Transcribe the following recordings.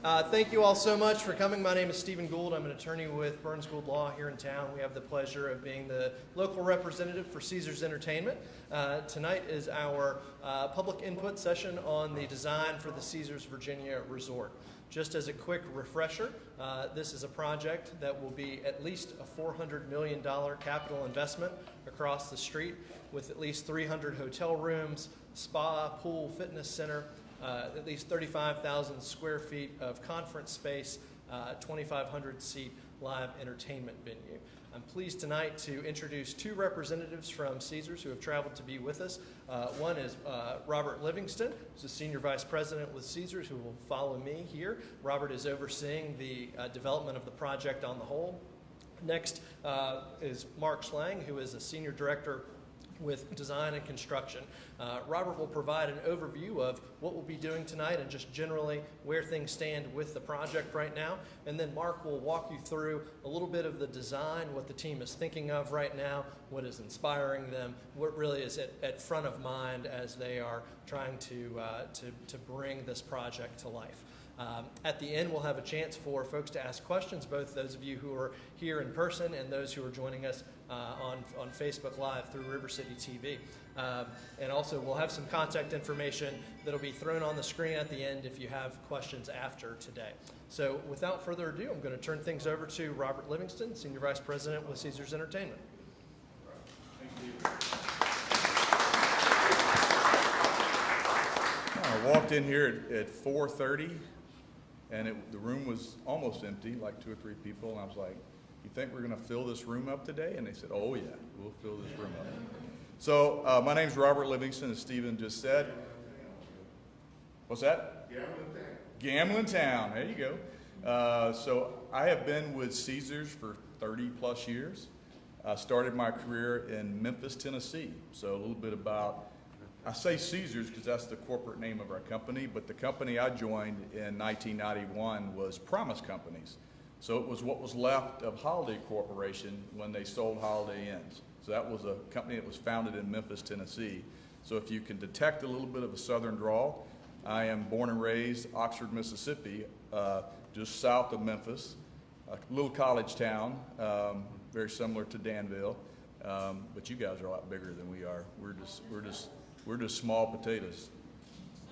Thank you all so much for coming. My name is Stephen Gould. I'm an attorney with Burns Gould Law here in town. We have the pleasure of being the local representative for Caesars Entertainment. Tonight is our public input session on the design for the Caesars Virginia Resort. Just as a quick refresher, this is a project that will be at least a $400 million capital investment across the street with at least 300 hotel rooms, spa, pool, fitness center, at least 35,000 square feet of conference space, 2,500 seat live entertainment venue. I'm pleased tonight to introduce two representatives from Caesars who have traveled to be with us. One is Robert Livingston, who's the Senior Vice President with Caesars, who will follow me here. Robert is overseeing the development of the project on the whole. Next is Mark Schlang, who is a Senior Director with design and construction. Robert will provide an overview of what we'll be doing tonight and just generally where things stand with the project right now. And then Mark will walk you through a little bit of the design, what the team is thinking of right now, what is inspiring them, what really is at front of mind as they are trying to bring this project to life. At the end, we'll have a chance for folks to ask questions, both those of you who are here in person and those who are joining us on Facebook Live through River City TV. And also, we'll have some contact information that'll be thrown on the screen at the end if you have questions after today. So without further ado, I'm going to turn things over to Robert Livingston, Senior Vice President with Caesars Entertainment. I walked in here at 4:30, and the room was almost empty, like 2 or 3 people, and I was like, you think we're going to fill this room up today? And they said, oh yeah, we'll fill this room up. So my name's Robert Livingston, as Stephen just said. What's that? Gambling Town, there you go. So I have been with Caesars for 30 plus years. I started my career in Memphis, Tennessee. So a little bit about, I say Caesars because that's the corporate name of our company, but the company I joined in 1991 was Promise Companies. So it was what was left of Holiday Corporation when they sold Holiday Inns. So that was a company that was founded in Memphis, Tennessee. So if you can detect a little bit of a southern drawl, I am born and raised Oxford, Mississippi, just south of Memphis, a little college town, very similar to Danville, but you guys are a lot bigger than we are. We're just small potatoes,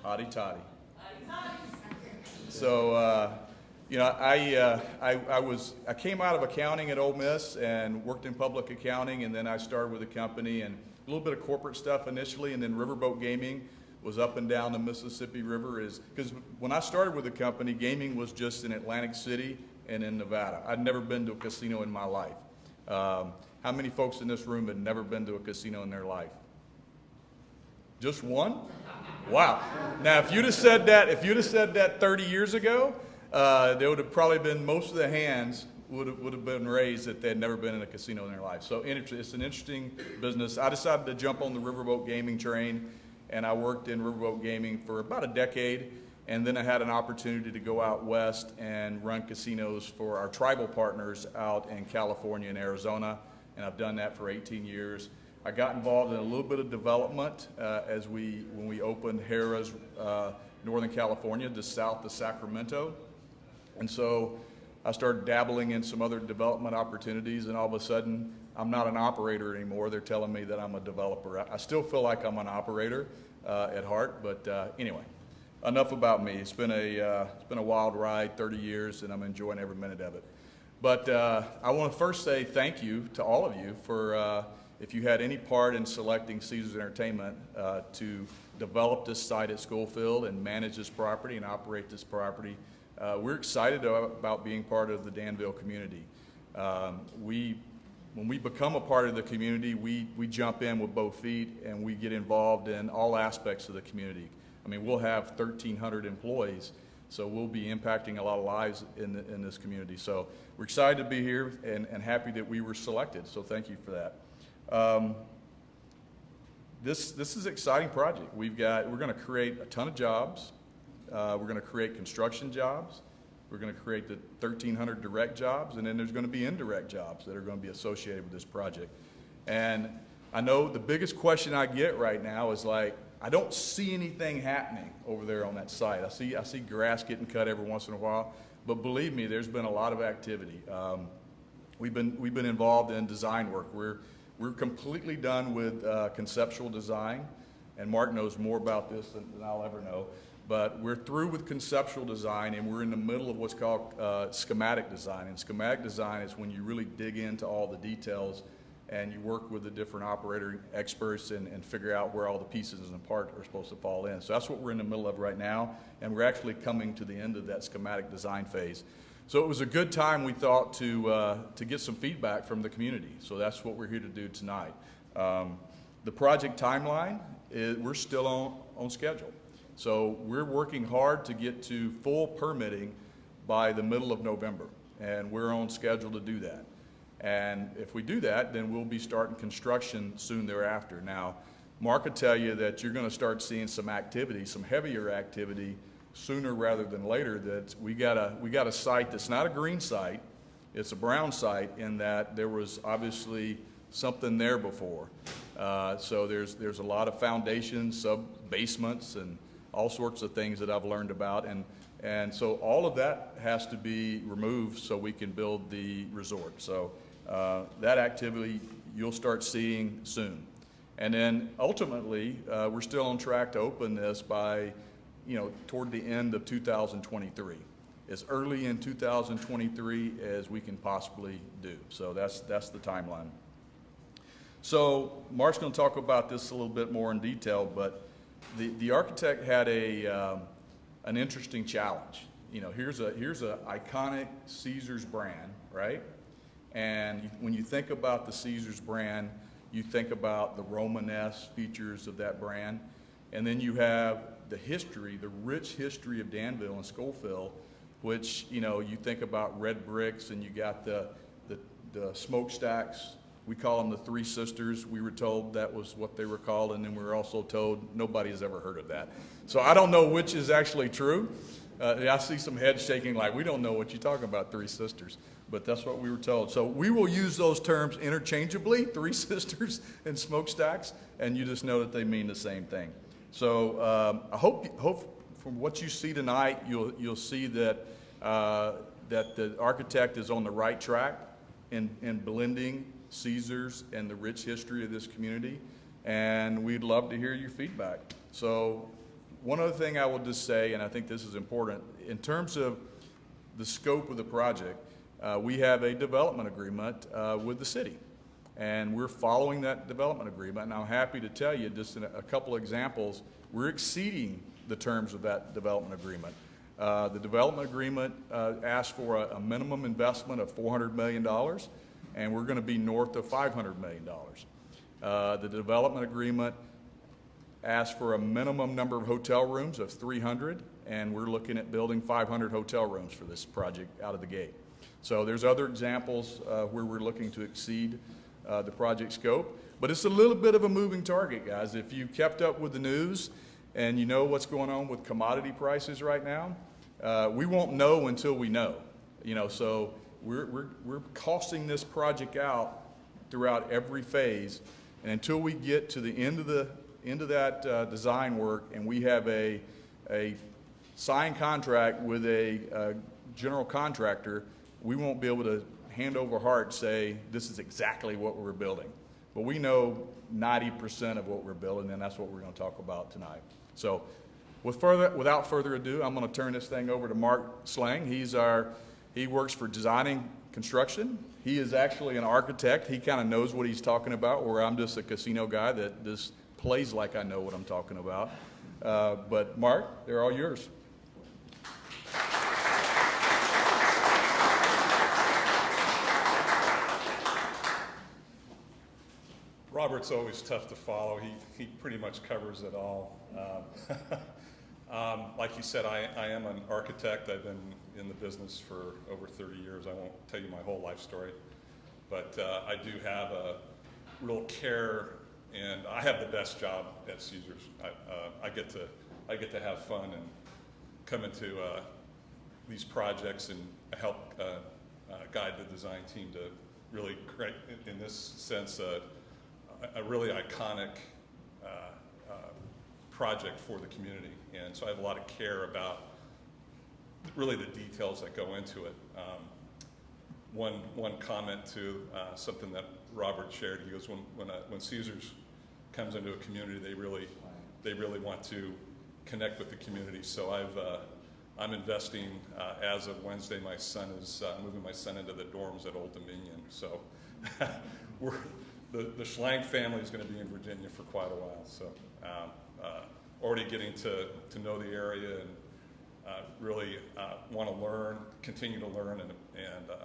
hotty toddy. So, I came out of accounting at Ole Miss and worked in public accounting, and then I started with a company and a little bit of corporate stuff initially, and then Riverboat Gaming was up and down the Mississippi River. Because when I started with the company, gaming was just in Atlantic City and in Nevada. I'd never been to a casino in my life. How many folks in this room had never been to a casino in their life? Just one? Wow. Now, if you'd have said that 30 years ago, there would have probably been most of the hands would have been raised that they had never been in a casino in their life. So it's an interesting business. I decided to jump on the Riverboat Gaming train, and I worked in Riverboat Gaming for about a decade, and then I had an opportunity to go out west and run casinos for our tribal partners out in California and Arizona, and I've done that for 18 years. I got involved in a little bit of development when we opened Harrah's Northern California, just south of Sacramento. And so I started dabbling in some other development opportunities, and all of a sudden, I'm not an operator anymore. They're telling me that I'm a developer. I still feel like I'm an operator at heart, but anyway, enough about me. It's been a wild ride, 30 years, and I'm enjoying every minute of it. But I want to first say thank you to all of you for if you had any part in selecting Caesars Entertainment to develop this site at Schofield and manage this property and operate this property. We're excited about being part of the Danville community. When we become a part of the community, we jump in with both feet and we get involved in all aspects of the community. I mean, we'll have 1,300 employees, so we'll be impacting a lot of lives in this community. So we're excited to be here and happy that we were selected, so thank you for that. This is an exciting project. We're going to create a ton of jobs. We're going to create construction jobs. We're going to create the 1,300 direct jobs, and then there's going to be indirect jobs that are going to be associated with this project. And I know the biggest question I get right now is like, I don't see anything happening over there on that site. I see grass getting cut every once in a while, but believe me, there's been a lot of activity. We've been involved in design work. We're completely done with conceptual design, and Mark knows more about this than I'll ever know. But we're through with conceptual design, and we're in the middle of what's called schematic design. And schematic design is when you really dig into all the details and you work with the different operator experts and figure out where all the pieces and parts are supposed to fall in. So that's what we're in the middle of right now, and we're actually coming to the end of that schematic design phase. So it was a good time, we thought, to get some feedback from the community. So that's what we're here to do tonight. The project timeline, we're still on schedule. So we're working hard to get to full permitting by the middle of November, and we're on schedule to do that. And if we do that, then we'll be starting construction soon thereafter. Now, Mark will tell you that you're going to start seeing some activity, some heavier activity, sooner rather than later. That we got a site that's not a green site, it's a brown site, in that there was obviously something there before. So there's a lot of foundations, sub-basements, and all sorts of things that I've learned about, and so all of that has to be removed so we can build the resort. So that activity you'll start seeing soon. And then ultimately, we're still on track to open this by, toward the end of 2023. As early in 2023 as we can possibly do. So that's the timeline. So Mark's going to talk about this a little bit more in detail, but the architect had an interesting challenge. Here's a iconic Caesars brand, right? And when you think about the Caesars brand, you think about the Romanesque features of that brand, and then you have the history, the rich history of Danville and Schofield, which you think about red bricks, and you got the smokestacks. We call them the Three Sisters. We were told that was what they were called, and then we were also told nobody has ever heard of that. So I don't know which is actually true. I see some heads shaking like, we don't know what you're talking about, Three Sisters. But that's what we were told. So we will use those terms interchangeably, Three Sisters and smokestacks, and you just know that they mean the same thing. So I hope from what you see tonight, you'll see that that the architect is on the right track in blending Caesars and the rich history of this community, and we'd love to hear your feedback. So one other thing I will just say, and I think this is important, in terms of the scope of the project, we have a development agreement with the city, and we're following that development agreement, and I'm happy to tell you, just in a couple examples, we're exceeding the terms of that development agreement. The development agreement asks for a minimum investment of $400 million, and we're going to be north of $500 million. The development agreement asks for a minimum number of hotel rooms of 300, and we're looking at building 500 hotel rooms for this project out of the gate. So there's other examples where we're looking to exceed the project scope, but it's a little bit of a moving target, guys. If you kept up with the news and you know what's going on with commodity prices right now, we won't know until we know. So we're costing this project out throughout every phase, and until we get to the end of that design work and we have a signed contract with a general contractor, we won't be able to hand over heart say this is exactly what we're building. But we know 90% of what we're building, and that's what we're going to talk about tonight. So without further ado, I'm going to turn this thing over to Mark Slang. He works for Designing Construction. He is actually an architect. He kind of knows what he's talking about, where I'm just a casino guy that just plays like I know what I'm talking about. But Mark, they're all yours. Robert's always tough to follow. He pretty much covers it all. Like you said, I am an architect. I've been in the business for over 30 years. I won't tell you my whole life story, but I do have a real care, and I have the best job at Caesars. I get to have fun and come into these projects and help guide the design team to really create, in this sense, a really iconic project for the community. And so I have a lot of care about really the details that go into it. One comment to something that Robert shared. He goes, when Caesars comes into a community, they really want to connect with the community. So I'm investing as of Wednesday. My son is moving my son into the dorms at Old Dominion. So the Schlank family is going to be in Virginia for quite a while. So already getting to know the area and really want to learn, continue to learn and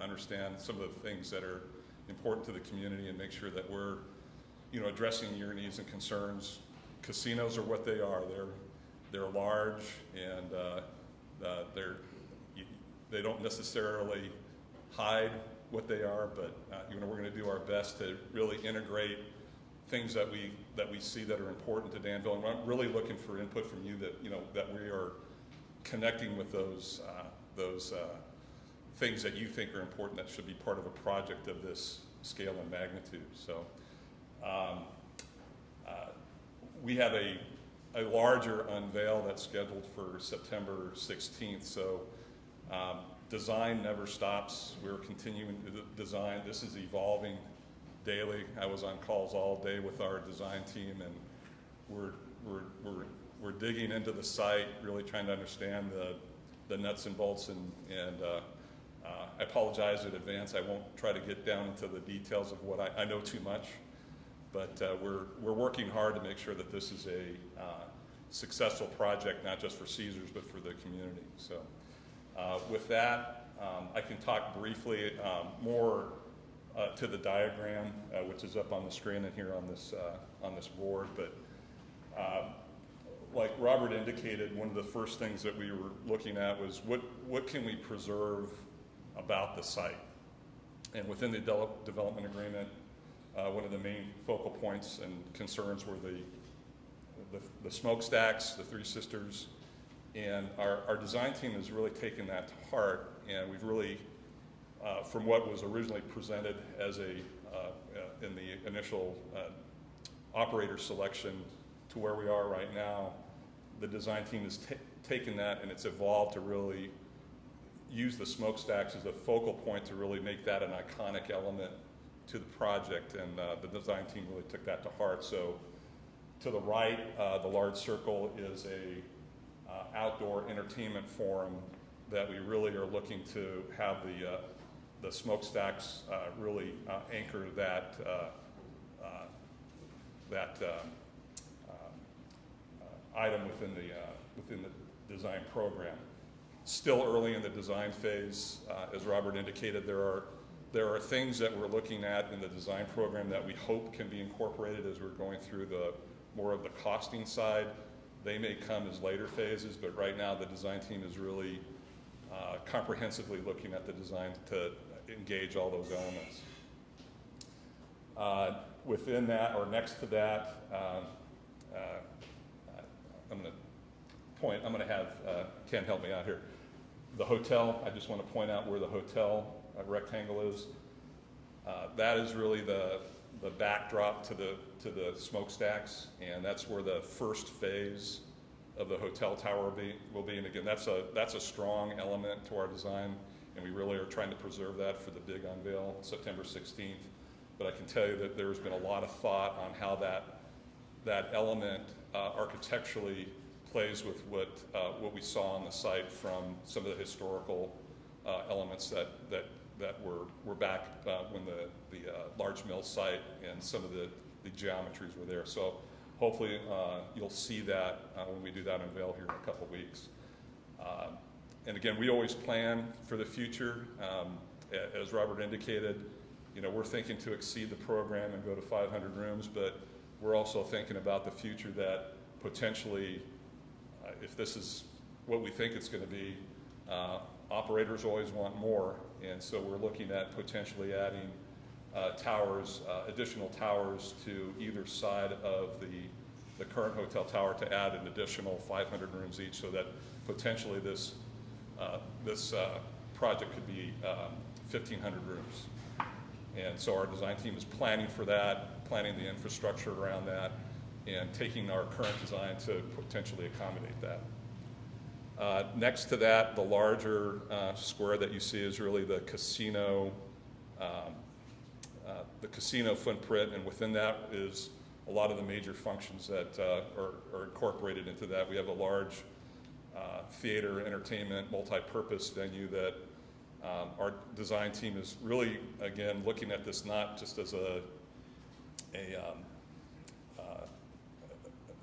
understand some of the things that are important to the community and make sure that we're, addressing your needs and concerns. Casinos are what they are. They're large and they don't necessarily hide what they are, but we're going to do our best to really integrate things that we see that are important to Danville. And I'm really looking for input from you that we are connecting with those things that you think are important that should be part of a project of this scale and magnitude. So we have a larger unveil that's scheduled for September 16th. So design never stops. We're continuing to design. This is evolving daily. I was on calls all day with our design team, and we're digging into the site, really trying to understand the nuts and bolts. And I apologize in advance. I won't try to get down into the details of what I know too much, but we're working hard to make sure that this is a successful project, not just for Caesars, but for the community. So with that, I can talk briefly more to the diagram, which is up on the screen and here on this board. But like Robert indicated, one of the first things that we were looking at was what can we preserve about the site. And within the development agreement, one of the main focal points and concerns were the smokestacks, the Three Sisters, and our design team has really taken that to heart, and we've really, from what was originally presented as in the initial operator selection to where we are right now, the design team has taken that and it's evolved to really use the smokestacks as a focal point to really make that an iconic element to the project, and the design team really took that to heart. So to the right, the large circle is a outdoor entertainment forum that we really are looking to have the smokestacks really anchor that item within the design program. Still early in the design phase, as Robert indicated, there are things that we're looking at in the design program that we hope can be incorporated as we're going through more of the costing side. They may come as later phases, but right now the design team is really comprehensively looking at the design to engage all those elements. Within that, or next to that, I'm going to have Ken help me out here. The hotel, I just want to point out where the hotel rectangle is. That is really the backdrop to the smokestacks, and that's where the first phase of the hotel tower will be. And again, that's a strong element to our design, and we really are trying to preserve that for the big unveil, September 16th. But I can tell you that there's been a lot of thought on how that element architecturally plays with what we saw on the site from some of the historical elements that were back when the large mill site and some of the geometries were there. So hopefully you'll see that when we do that unveil here in a couple weeks. And again, we always plan for the future. As Robert indicated, we're thinking to exceed the program and go to 500 rooms, but we're also thinking about the future that potentially, if this is what we think it's going to be, operators always want more, and so we're looking at potentially adding towers, additional towers to either side of the current hotel tower to add an additional 500 rooms each, so that potentially this project could be 1,500 rooms. And so our design team is planning for that, planning the infrastructure around that. and taking our current design to potentially accommodate that. Next to that, the larger square that you see is really the casino footprint, and within that is a lot of the major functions that are incorporated into that. We have a large theater, entertainment, multi-purpose venue that our design team is really, again, looking at this not just as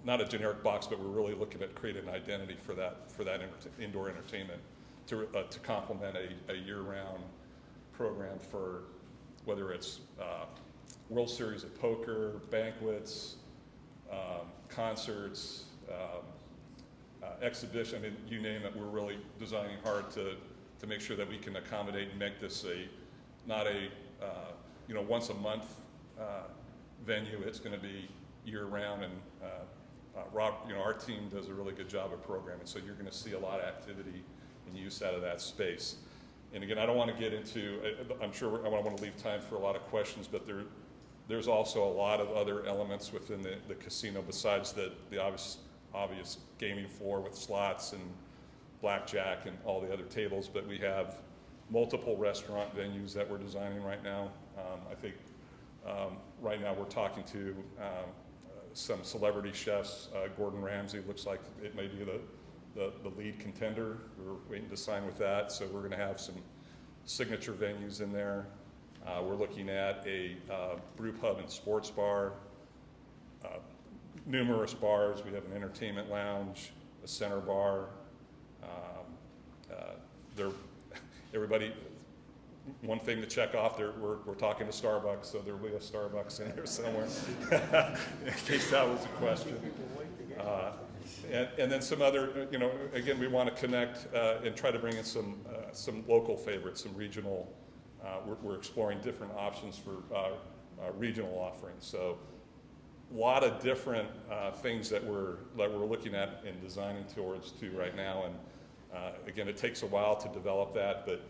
not a generic box, but we're really looking at creating an identity for that indoor entertainment to complement a year-round program for whether it's World Series of Poker, banquets, concerts, exhibition. I mean, you name it. We're really designing hard to make sure that we can accommodate and make this not a once a month venue. It's going to be year-round, and Rob, our team does a really good job of programming, so you're going to see a lot of activity and use out of that space. And again, I don't want to get into, I'm sure I want to leave time for a lot of questions, but there's also a lot of other elements within the casino besides the obvious gaming floor with slots and blackjack and all the other tables, but we have multiple restaurant venues that we're designing right now. I think right now we're talking to some celebrity chefs. Gordon Ramsay looks like it may be the lead contender. We're waiting to sign with that, so we're going to have some signature venues in there. We're looking at a brew pub and sports bar, numerous bars. We have an entertainment lounge, a center bar. Everybody, one thing to check off there, we're talking to Starbucks, so there will be a Starbucks in here somewhere, in case that was a question. And then some other, again, we want to connect and try to bring in some local favorites, some regional. We're exploring different options for regional offerings. So a lot of different things that we're looking at and designing towards too right now. And again, it takes a while to develop that, but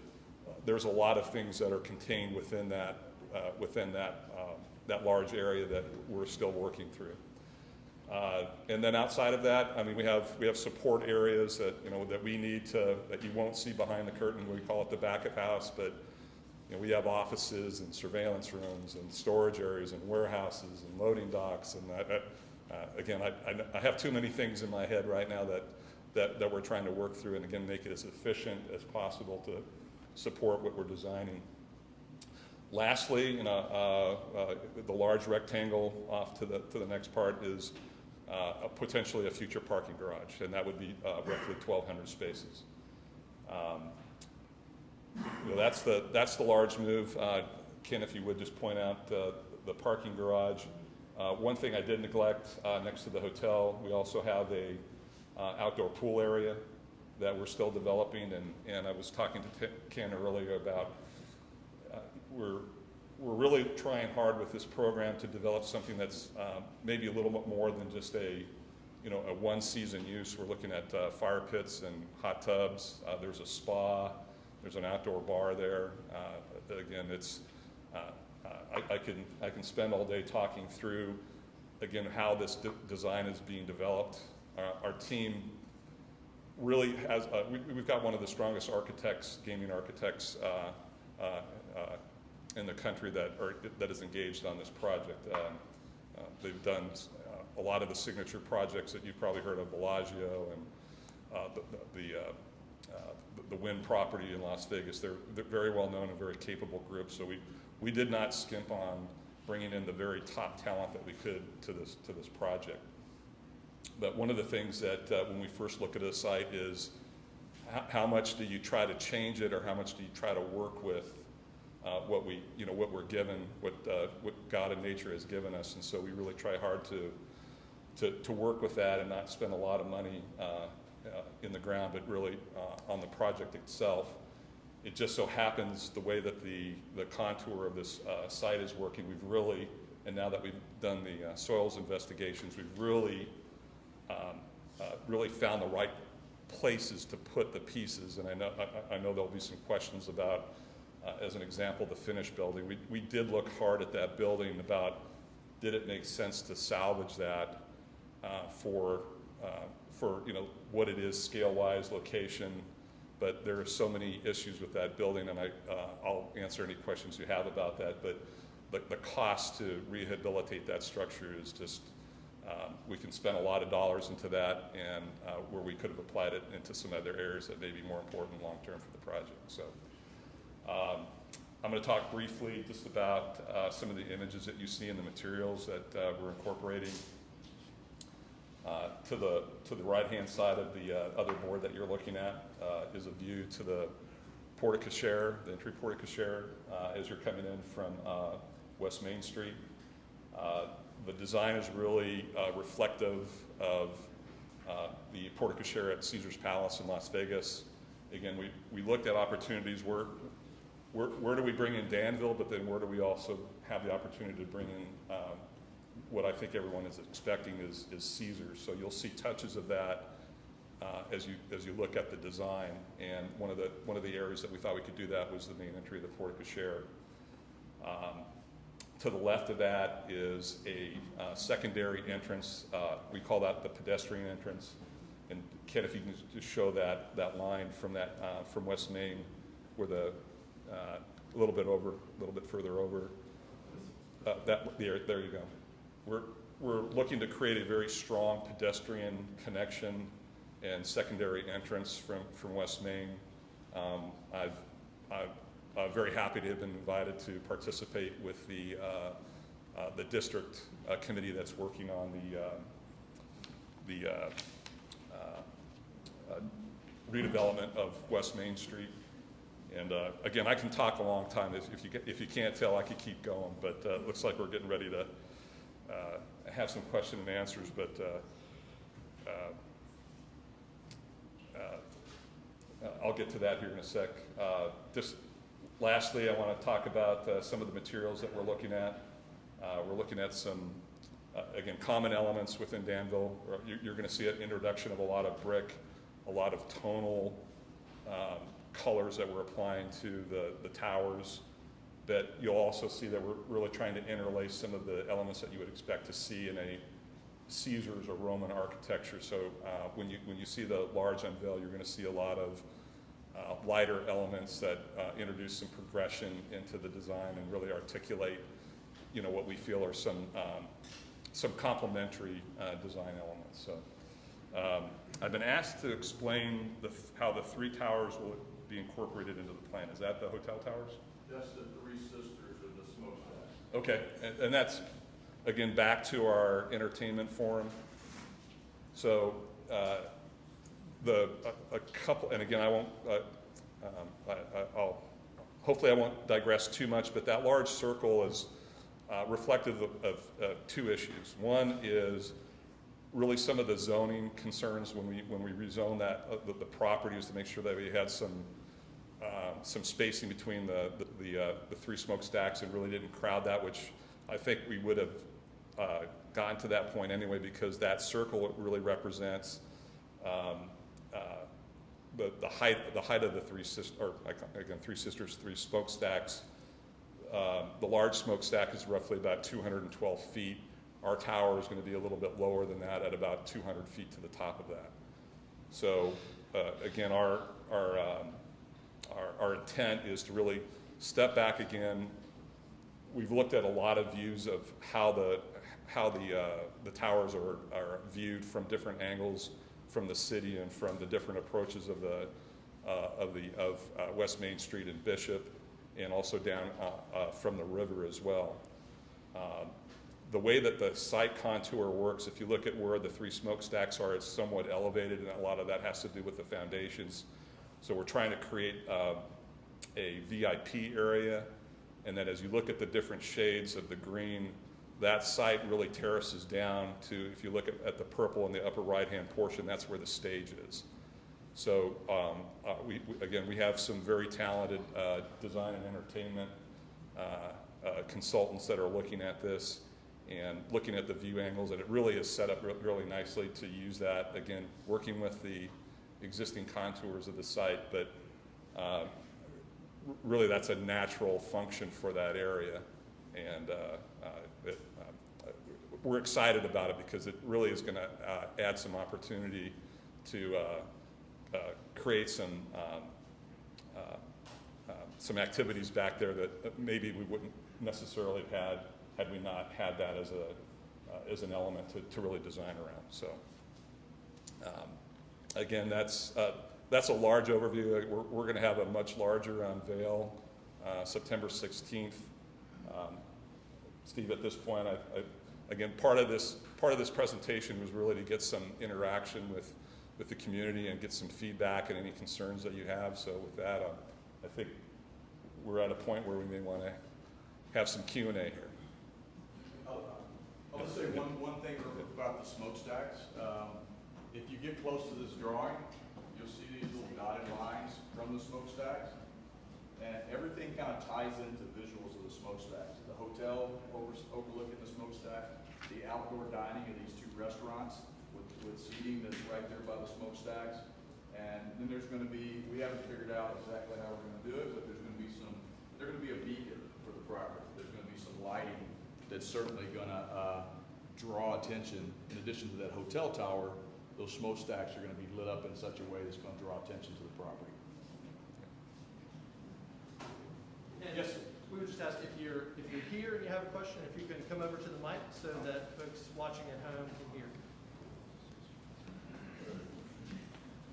there's a lot of things that are contained within that large area that we're still working through. And then outside of that, I mean, we have support areas that that we need that you won't see behind the curtain. We call it the back of house, but we have offices and surveillance rooms and storage areas and warehouses and loading docks. And again, I have too many things in my head right now that we're trying to work through, and again, make it as efficient as possible to support what we're designing. Lastly, the large rectangle off to the next part is potentially a future parking garage, and that would be roughly 1,200 spaces. That's the large move. Ken, if you would just point out the parking garage. One thing I did neglect next to the hotel, we also have a outdoor pool area that we're still developing, and I was talking to Ken earlier about we're really trying hard with this program to develop something that's maybe a little bit more than just a one-season use. We're looking at fire pits and hot tubs. There's a spa. There's an outdoor bar there. Again, it's I can spend all day talking through again how this design is being developed. Our team really has, we've got one of the strongest architects, gaming architects in the country that is engaged on this project. They've done a lot of the signature projects that you've probably heard of, Bellagio and the Wynn property in Las Vegas. They're very well known and very capable group, so we did not skimp on bringing in the very top talent that we could to this project. But one of the things that when we first look at a site is how much do you try to change it, or how much do you try to work with what we're given, what God and nature has given us. And so we really try hard to work with that and not spend a lot of money in the ground, but really on the project itself. It just so happens the way that the contour of this site is working, we've really, and now that we've done the soils investigations, we've really found the right places to put the pieces. And I know there'll be some questions about, as an example, the finished building. We did look hard at that building about, did it make sense to salvage that for what it is scale-wise, location, but there are so many issues with that building, and I'll answer any questions you have about that. But the cost to rehabilitate that structure is just, we can spend a lot of dollars into that, and where we could have applied it into some other areas that may be more important long-term for the project. So I'm going to talk briefly just about some of the images that you see in the materials that we're incorporating. To the right-hand side of the other board that you're looking at is a view to the porte cochere, the entry porte cochere, as you're coming in from West Main Street. The design is really reflective of the porte cochere at Caesar's Palace in Las Vegas. Again, we looked at opportunities where do we bring in Danville, but then where do we also have the opportunity to bring in what I think everyone is expecting is Caesars. So you'll see touches of that as you look at the design. And one of the areas that we thought we could do that was the main entry of the porte cochere. To the left of that is a secondary entrance. We call that the pedestrian entrance. And Ken, if you can just show that line from West Main, where a little bit further over. There you go. We're looking to create a very strong pedestrian connection and secondary entrance from West Main. I'm very happy to have been invited to participate with the district committee that's working on the redevelopment of West Main Street. And again, I can talk a long time. If you can't tell, I could keep going. But it looks like we're getting ready to have some question and answers. But I'll get to that here in a sec. Just lastly, I want to talk about some of the materials that we're looking at. We're looking at some, again, common elements within Danville. You're going to see an introduction of a lot of brick, a lot of tonal colors that we're applying to the towers. But you'll also see that we're really trying to interlace some of the elements that you would expect to see in a Caesars or Roman architecture. So when you see the large unveil, you're going to see a lot of lighter elements that introduce some progression into the design and really articulate, what we feel are some complementary design elements. So I've been asked to explain how the three towers will be incorporated into the plan. Is that the hotel towers? Just the Three Sisters of the smokestack. Okay, and that's, again, back to our entertainment forum. So a couple, and again, I won't, hopefully I won't digress too much, but that large circle is reflective of two issues. One is really some of the zoning concerns when we rezone the properties to make sure that we had some spacing between the three smokestacks and really didn't crowd that, which I think we would have gotten to that point anyway, because that circle really represents the height of the Three Sisters, three smokestacks. The large smokestack is roughly about 212 feet. Our tower is going to be a little bit lower than that at about 200 feet to the top of that. So again, our intent is to really step back again. We've looked at a lot of views of how the towers are viewed from different angles from the city and from the different approaches of West Main Street and Bishop, and also down from the river as well. The way that the site contour works, if you look at where the three smokestacks are, it's somewhat elevated, and a lot of that has to do with the foundations. So we're trying to create a VIP area, and then as you look at the different shades of the green, that site really terraces down to, if you look at the purple in the upper right-hand portion, that's where the stage is. So we have some very talented design and entertainment consultants that are looking at this and looking at the view angles, and it really is set up really nicely to use that, again, working with the existing contours of the site, but really that's a natural function for that area. And we're excited about it because it really is going to add some opportunity to create some activities back there that maybe we wouldn't necessarily have had we not had that as an element to really design around. So again, that's a large overview. We're going to have a much larger unveil September 16th. Steve, at this point, again, part of this presentation was really to get some interaction with the community and get some feedback and any concerns that you have. So with that, I think we're at a point where we may want to have some Q&A here. I'll just say one thing real quick about the smokestacks. If you get close to this drawing, you'll see these little dotted lines from the smokestacks, and everything kind of ties into visuals of the smokestacks. The hotel overlooking the smokestack, the outdoor dining of these two restaurants with seating that's right there by the smokestacks, and then there's going to be, we haven't figured out exactly how we're going to do it, but there's going to be a beacon for the property. There's going to be some lighting that's certainly going to draw attention. In addition to that hotel tower, those smokestacks are going to be lit up in such a way that's going to draw attention to the property. And Yes, sir. we would just ask if you're here and you have a question, if you can come over to the mic so that folks watching at home can hear.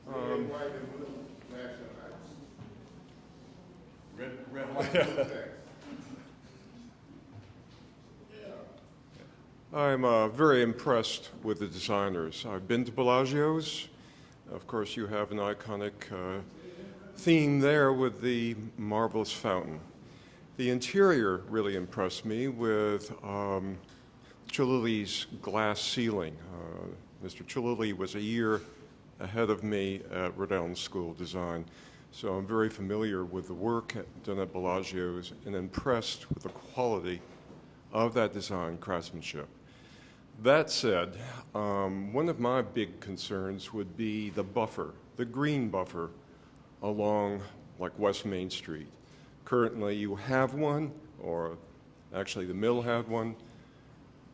White and blue flashing lights. Red, white, blue. I'm very impressed with the designers. I've been to Bellagio's. Of course, you have an iconic theme there with the marvelous fountain. The interior really impressed me with Chilili's glass ceiling. Mr. Chilili was a year ahead of me at Rhode Island School of Design, so I'm very familiar with the work done at Bellagio's and impressed with the quality of that design craftsmanship. That said, one of my big concerns would be the buffer, the green buffer along like West Main Street. Currently you have one, or actually the mill had one.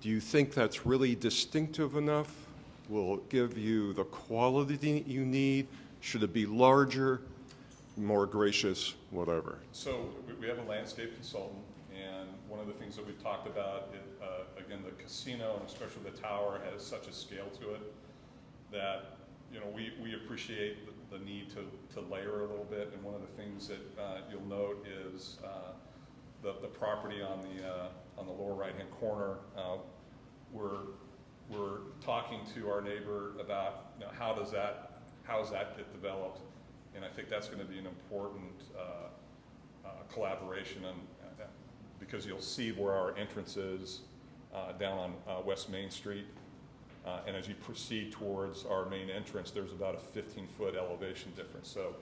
Do you think that's really distinctive enough? Will it give you the quality you need? Should it be larger, more gracious, whatever? So we have a landscape consultant, and one of the things that we've talked about, again, the casino and especially the tower has such a scale to it that we appreciate the need to layer a little bit. And one of the things that you'll note is the property on the lower right-hand corner. We're talking to our neighbor about how does that get developed, and I think that's going to be an important collaboration, because you'll see where our entrance is down on West Main Street, and as you proceed towards our main entrance, there's about a 15-foot elevation difference. So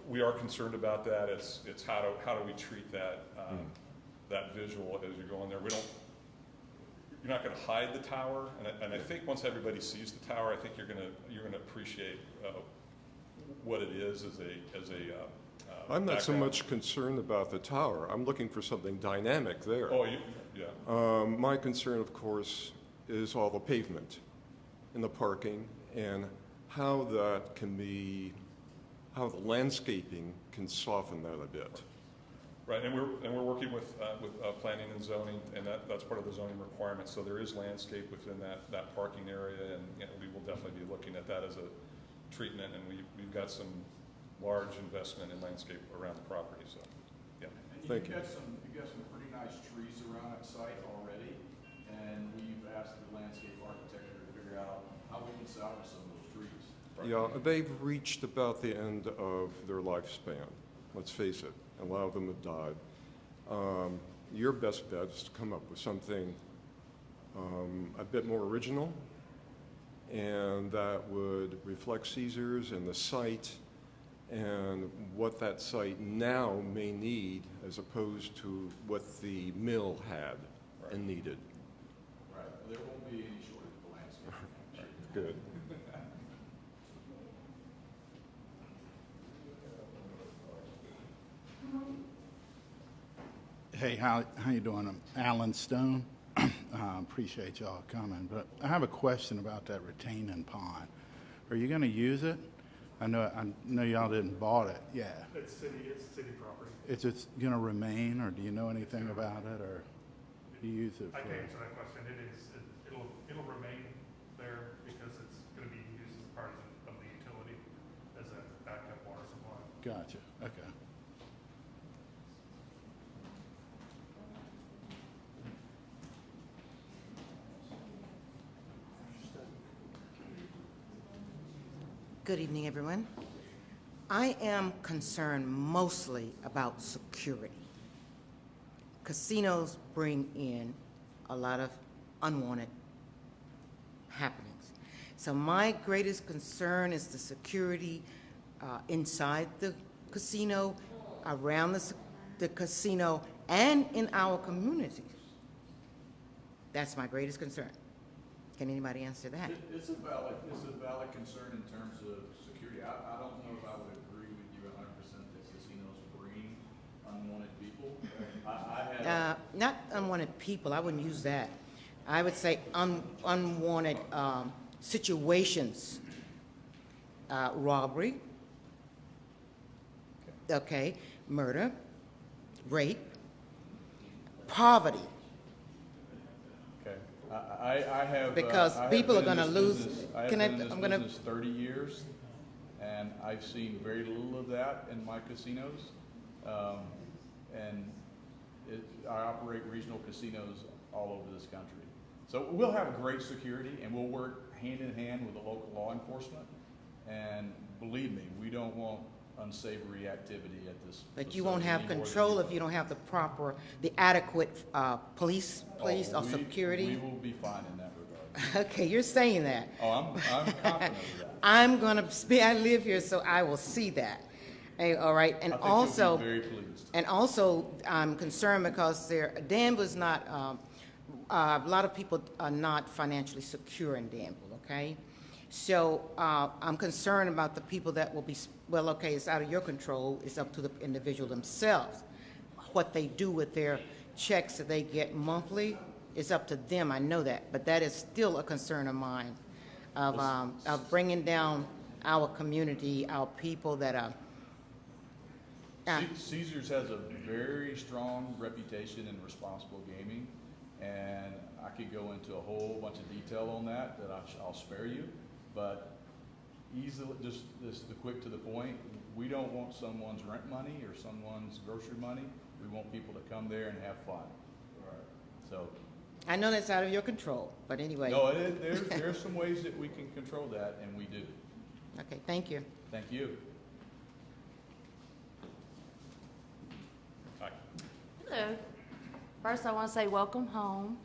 we are concerned about that. It's how do we treat that that visual as you go in there. You're not going to hide the tower, and I think once everybody sees the tower, I think you're going to appreciate what it is as a I'm not so background. much concerned about the tower. I'm looking for something dynamic there. Oh, yeah. My concern, of course, is all the pavement and the parking and how the landscaping can soften that a bit. Right, and we're working with planning and zoning, and that's part of the zoning requirements. So there is landscape within that parking area, and we will definitely be looking at that as a treatment. And we've got some large investment in landscape around the property. So, yeah. Thank you. You've got some pretty nice trees around that site already, and we've asked the landscape architect to figure out how we can salvage some of those trees. Yeah, they've reached about the end of their lifespan. Let's face it, a lot of them have died. Your best bet is to come up with something a bit more original, and that would reflect Caesars and the site and what that site now may need as opposed to what the mill had and needed. Right. There won't be any shortage of landscape. Good. Hey, how you doing? I'm Alan Stone. Appreciate y'all coming, but I have a question about that retaining pond. Are you gonna use it? I know y'all didn't bought it, yeah. It's city property. Is it gonna remain, or do you know anything about it, or you use it for? I can't answer that question. It'll remain there because it's gonna be used as part of the utility as a backup water supply. Gotcha, okay. Good evening, everyone. I am concerned mostly about security. Casinos bring in a lot of unwanted happenings. So my greatest concern is the security inside the casino, around the casino, and in our communities. That's my greatest concern. Can anybody answer that? It's a valid concern in terms of security. I don't know if I would agree with you 100% that casinos bring unwanted people. I have. Not unwanted people, I wouldn't use that. I would say unwanted situations. Robbery, okay, murder, rape, poverty. Okay. I have. Because I have people are been in gonna this lose- business- I have can been I- in this I'm gonna- business 30 years, and I've seen very little of that in my casinos. And I operate regional casinos all over this country. So we'll have great security, and we'll work hand in hand with the local law enforcement. And believe me, we don't want unsavory activity at this. But you won't facility have any more than control will. if you don't have the adequate police Oh, or we security. will be fine in that regard. Okay, you're saying that. Oh, I'm confident of that. I live here, so I will see that. All right, and I think also. you'll be very pleased. And also, I'm concerned because Danville's not, a lot of people are not financially secure in Danville, okay? So I'm concerned about the people that will be, well, okay, it's out of your control, it's up to the individual themselves. What they do with their checks that they get monthly is up to them, I know that, but that is still a concern of mine, of bringing down our community, our people that are, Caesars has a very strong reputation in responsible gaming, and I could go into a whole bunch of detail on that I'll spare you, but easily, just the quick to the point, we don't want someone's rent money or someone's grocery money. We want people to come there and have fun. So, I know that's out of your control, but anyway. no, there's some ways that we can control that, and we do. Okay, thank you. Thank you. Hi. Hello. First, I want to say welcome home.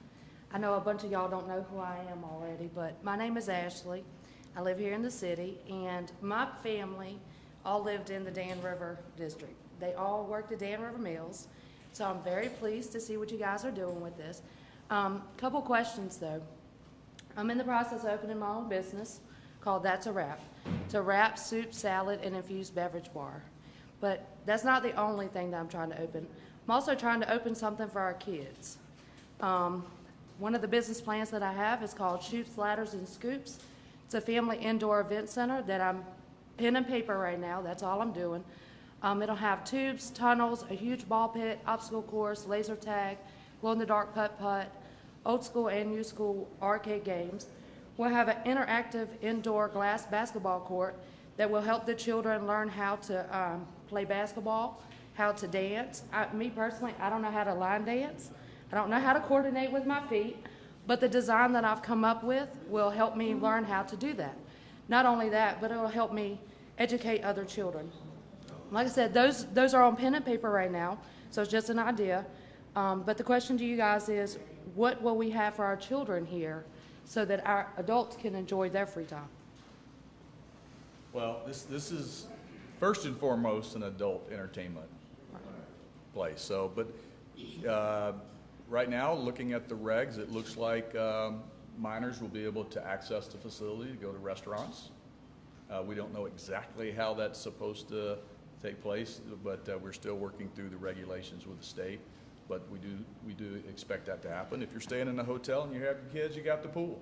I know a bunch of y'all don't know who I am already, but my name is Ashley. I live here in the city, and my family all lived in the Dan River district. They all worked at Dan River Mills, so I'm very pleased to see what you guys are doing with this. Couple questions, though. I'm in the process of opening my own business called That's a Wrap. It's a wrap, soup, salad, and infused beverage bar. But that's not the only thing that I'm trying to open. I'm also trying to open something for our kids. One of the business plans that I have is called Shoots, Ladders, and Scoops. It's a family indoor event center that I'm pen and paper right now. That's all I'm doing. It'll have tubes, tunnels, a huge ball pit, obstacle course, laser tag, glow-in-the-dark putt-putt, old school and new school arcade games. We'll have an interactive indoor glass basketball court that will help the children learn how to play basketball, how to dance. Me personally, I don't know how to line dance. I don't know how to coordinate with my feet, but the design that I've come up with will help me learn how to do that. Not only that, but it will help me educate other children. Like I said, those are on pen and paper right now, so it's just an idea. But the question to you guys is, what will we have for our children here so that our adults can enjoy their free time? Well, this is first and foremost an adult entertainment place. So, but right now, looking at the regs, it looks like minors will be able to access the facility to go to restaurants. We don't know exactly how that's supposed to take place, but we're still working through the regulations with the state. but we do expect that to happen. If you're staying in a hotel and you have your kids, you got the pool.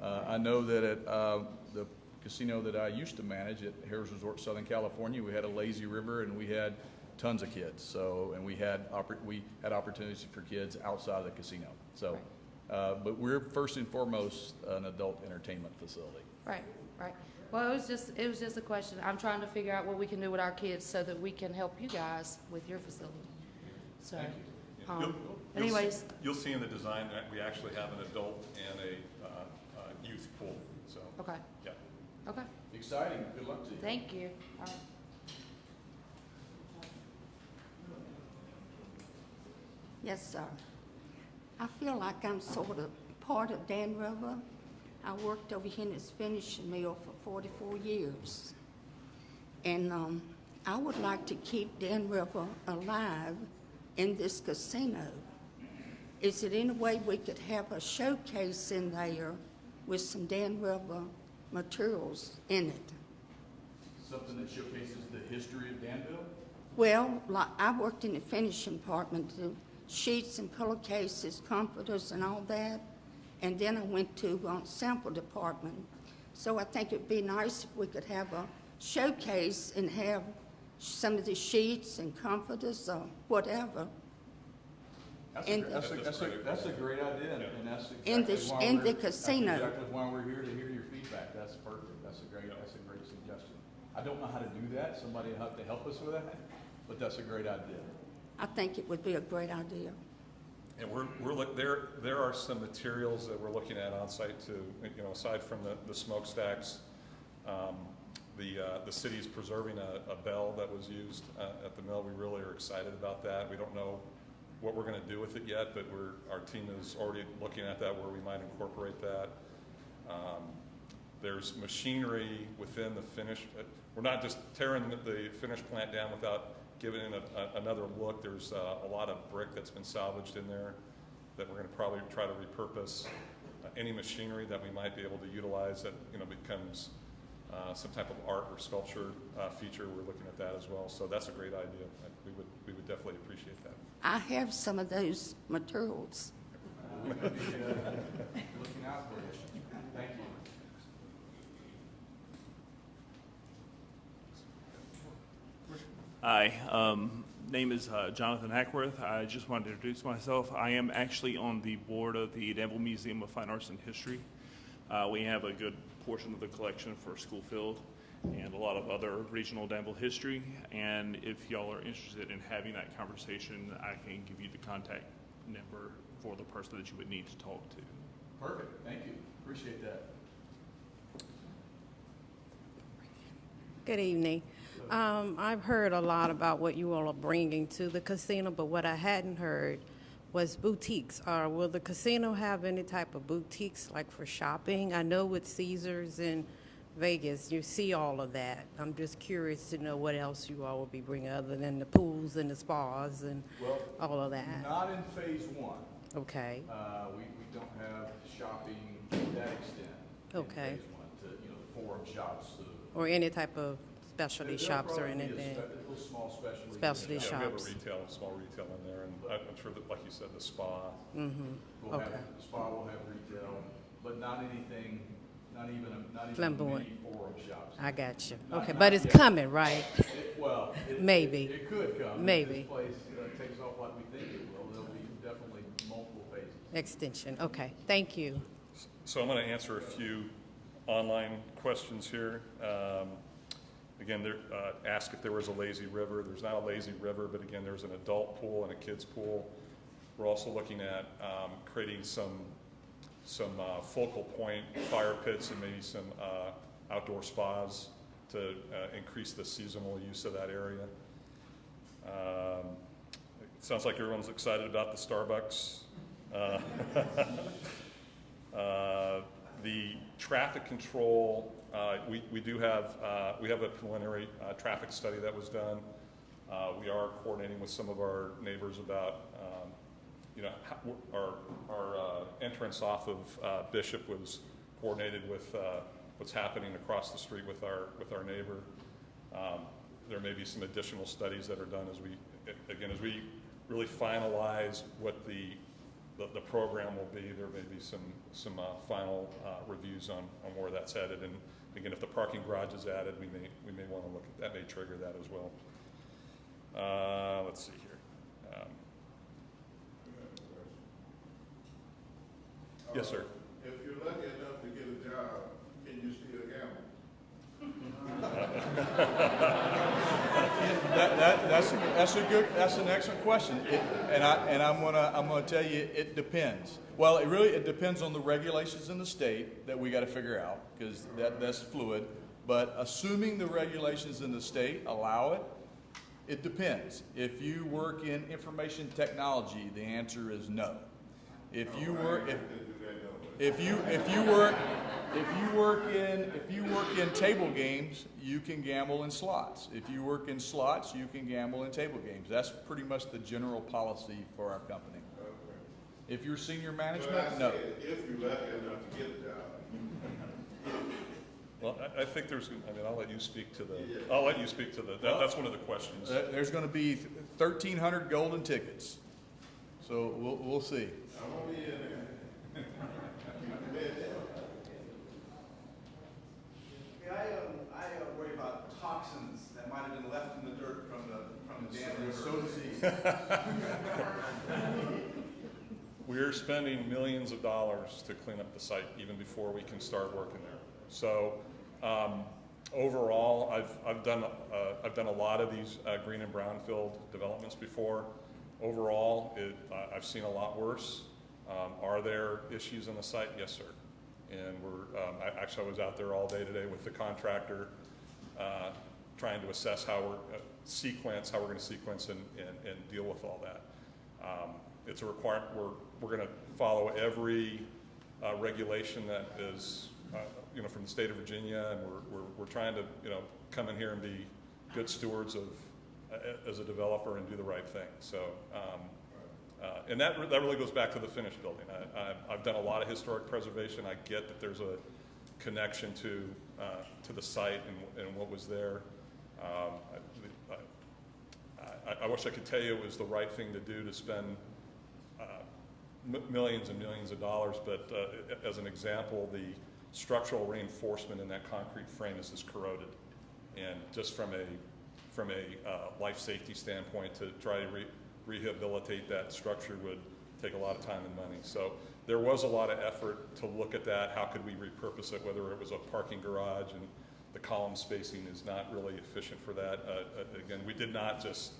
I know that at the casino that I used to manage at Harrah's Resort Southern California, we had a lazy river and we had tons of kids. So, and we had opportunities for kids outside of the casino. So, but we're first and foremost an adult entertainment facility. Right, right. Well, it was just a question. I'm trying to figure out what we can do with our kids so that we can help you guys with your facility. So, anyways, You'll see in the design that we actually have an adult and a youth pool, so. okay, Yeah. okay. Exciting. Good luck to you. Thank you. All right. Yes, sir. I feel like I'm sort of part of Dan River. I worked over here in this finishing mill for 44 years. And I would like to keep Dan River alive in this casino. Is it any way we could have a showcase in there with some Dan River materials in it? Something that showcases the history of Danville? Well, like I worked in the finishing department, the sheets and pillowcases, comforters and all that. And then I went to sample department. So I think it'd be nice if we could have a showcase and have some of the sheets and comforters or whatever. That's In- a great idea, and that's In the- exactly why in we're- the casino. That's exactly why we're here, to hear your feedback. That's perfect. That's a great suggestion. I don't know how to do that. Somebody will have to help us with that, but that's a great idea. I think it would be a great idea. And there are some materials that we're looking at on site too, aside from the smokestacks. The city is preserving a bell that was used at the mill. We really are excited about that. We don't know what we're going to do with it yet, but our team is already looking at that, where we might incorporate that. There's machinery within the finish. We're not just tearing the finished plant down without giving it another look. There's a lot of brick that's been salvaged in there that we're going to probably try to repurpose. Any machinery that we might be able to utilize that becomes some type of art or sculpture feature. We're looking at that as well. So that's a great idea. We would definitely appreciate that. I have some of those materials. Looking out for you. Thank you. Hi, name is Jonathan Hackworth. I just wanted to introduce myself. I am actually on the board of the Danville Museum of Fine Arts and History. We have a good portion of the collection for Schoolfield and a lot of other regional Danville history. And if y'all are interested in having that conversation, I can give you the contact number for the person that you would need to talk to. Perfect. Thank you. Appreciate that. Good evening. I've heard a lot about what you all are bringing to the casino, but what I hadn't heard was boutiques. Will the casino have any type of boutiques, like for shopping? I know with Caesars in Vegas, you see all of that. I'm just curious to know what else you all will be bringing other than the pools and the spas and all of that. Not in phase one. Okay. We don't have shopping to that extent. Okay. In phase one, to, the forum shops. Or any type of specialty shops or anything. Little small specialty. Specialty Yeah, shops. we have a small retail in there, and I'm sure that, like you said, the spa. We'll Okay. have, the spa will have retail, but not anything, not even Flamboyant. many forum shops. I got you. Not- Okay, not but it's yet. coming, right? Maybe. It could come. Maybe. If this place takes off like we think it will, there'll be definitely multiple phases. Extension. Okay, thank you. So I'm going to answer a few online questions here. Again, ask if there was a lazy river. There's not a lazy river, but again, there's an adult pool and a kids pool. We're also looking at creating some focal point fire pits and maybe some outdoor spas to increase the seasonal use of that area. It sounds like everyone's excited about the Starbucks. The traffic control, we have a preliminary traffic study that was done. We are coordinating with some of our neighbors about, our entrance off of Bishop was coordinated with what's happening across the street with our neighbor. There may be some additional studies that are done as we really finalize what the program will be. There may be some final reviews on where that's headed. And again, if the parking garage is added, we may want to look at that, may trigger that as well. Let's see here. Yes, sir. If you're lucky enough to get a job, can you still gamble? That's an excellent question, and I'm gonna tell you it depends. Well, it depends on the regulations in the state that we got to figure out, because that's fluid. But assuming the regulations in the state allow it, it depends. If you work in information technology, the answer is no. If you work in table games, you can gamble in slots. If you work in slots, you can gamble in table games. That's pretty much the general policy for our company. If you're senior management, no. If you're lucky enough to get a job. Well, I think I'll let you speak to that's one of the questions. There's going to be 1,300 golden tickets, so we'll see. I won't be in there. I worry about toxins that might have been left in the dirt from the dam. So does he. We're spending millions of dollars to clean up the site even before we can start working there. So overall, I've done a lot of these green and brownfield developments before. Overall, I've seen a lot worse. Are there issues on the site? Yes, sir. And I was out there all day today with the contractor, trying to assess how we're going to sequence and deal with all that. It's a requirement. We're going to follow every regulation that is, from the state of Virginia, and we're trying to, come in here and be good stewards of as a developer and do the right thing. So. And that really goes back to the finished building. I've done a lot of historic preservation. I get that there's a connection to the site and what was there. I wish I could tell you it was the right thing to do to spend millions and millions of dollars, but as an example, the structural reinforcement in that concrete frame is corroded, and just from a life safety standpoint, to try to rehabilitate that structure would take a lot of time and money. So there was a lot of effort to look at that. How could we repurpose it, whether it was a parking garage, and the column spacing is not really efficient for that. Again, we did not just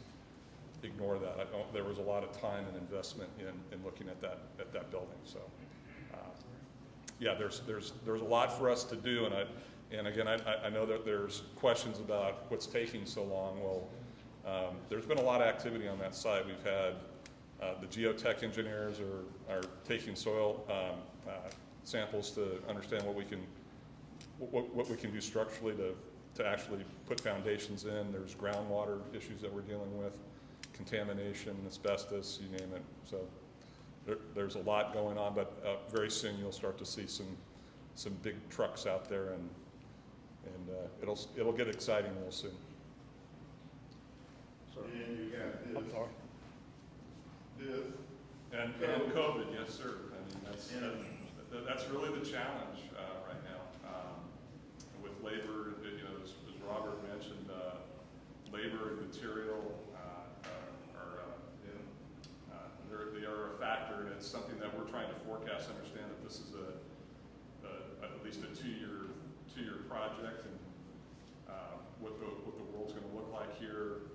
ignore that. There was a lot of time and investment in looking at that building. So yeah, there's a lot for us to do, and again, I know that there's questions about what's taking so long. Well, there's been a lot of activity on that site. We've had the geotech engineers are taking soil samples to understand what we can do structurally to actually put foundations in. There's groundwater issues that we're dealing with, contamination, asbestos, you name it. So there's a lot going on, but very soon you'll start to see some big trucks out there, and it'll get exciting real soon. And you got this. I'm sorry. This. And COVID, yes, sir. I mean, that's really the challenge right now with labor. As Robert mentioned, labor and material they are a factor, and it's something that we're trying to forecast. Understand that this is at least a two-year project, and what the world's going to look like here.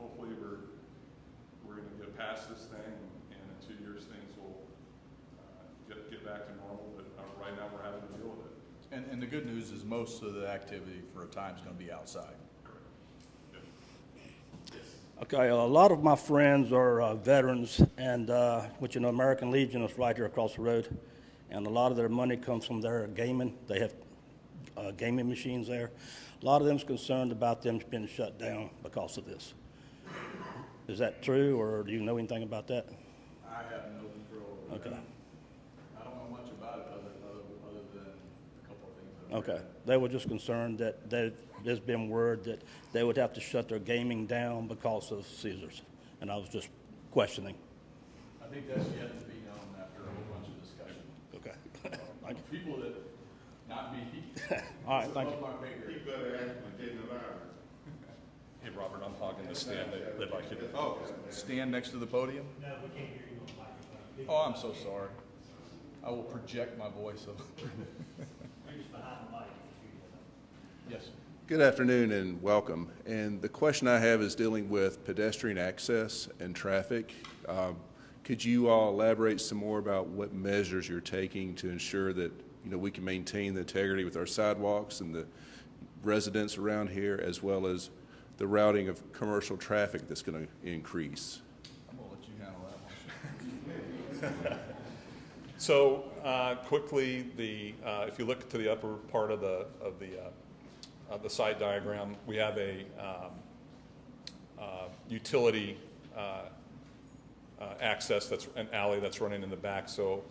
Hopefully we're going to get past this thing, and in 2 years things will get back to normal. But right now we're having to deal with it. And the good news is most of the activity for a time is going to be outside. Correct. Yeah. Yes. Okay, a lot of my friends are veterans, and which American Legion is right here across the road, and a lot of their money comes from their gaming. They have gaming machines there. A lot of them's concerned about them being shut down because of this. Is that true, or do you know anything about that? I have no control over Okay. that. I don't know much about it other than a couple of things. Okay. They were just concerned that there's been word that they would have to shut their gaming down because of Caesars. and I was just questioning. I think that's yet to be known after a whole bunch of discussion. Okay. Thank you. People that, not me. All right, thank you. You better ask them to get in the line. Hey, Robert, I'm hogging the stand. They'd like you to. Oh, stand next to the podium? No, we can't hear you on the microphone. Oh, I'm so sorry. I will project my voice. Yes. Good afternoon and welcome. And the question I have is dealing with pedestrian access and traffic. Could you all elaborate some more about what measures you're taking to ensure that, you know, we can maintain the integrity with our sidewalks and the residents around here, as well as the routing of commercial traffic that's going to increase? I'm going to let you handle that one. So quickly, if you look to the upper part of the side diagram, we have a utility access, that's an alley that's running in the back. So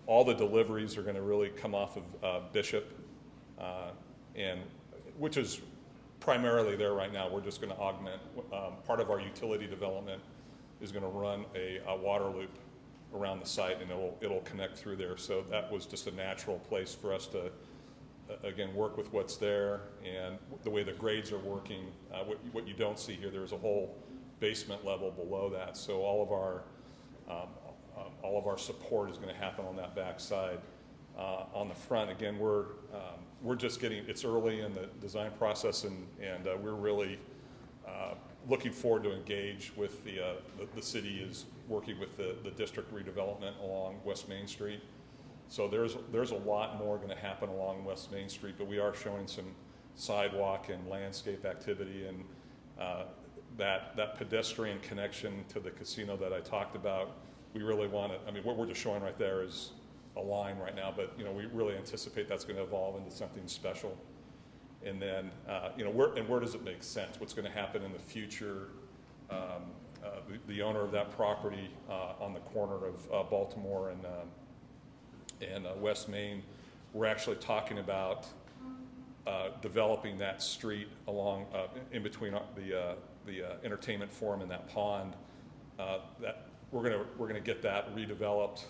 all the deliveries are going to really come off of Bishop, and which is primarily there right now. We're just going to augment. Part of our utility development is going to run a water loop around the site, and it'll connect through there. So that was just a natural place for us to, again, work with what's there and the way the grades are working. What you don't see here, there's a whole basement level below that. So all of our support is going to happen on that back side. On the front, again, we're just getting, it's early in the design process, and we're really looking forward to engage with the city is working with the district redevelopment along West Main Street. So there's a lot more going to happen along West Main Street, but we are showing some sidewalk and landscape activity, and that pedestrian connection to the casino that I talked about. We really want to. I mean, what we're just showing right there is a line right now, but we really anticipate that's going to evolve into something special. And then where does it make sense? What's going to happen in the future? The owner of that property on the corner of Baltimore and West Main, we're actually talking about developing that street along in between the entertainment forum and that pond. That we're gonna get that redeveloped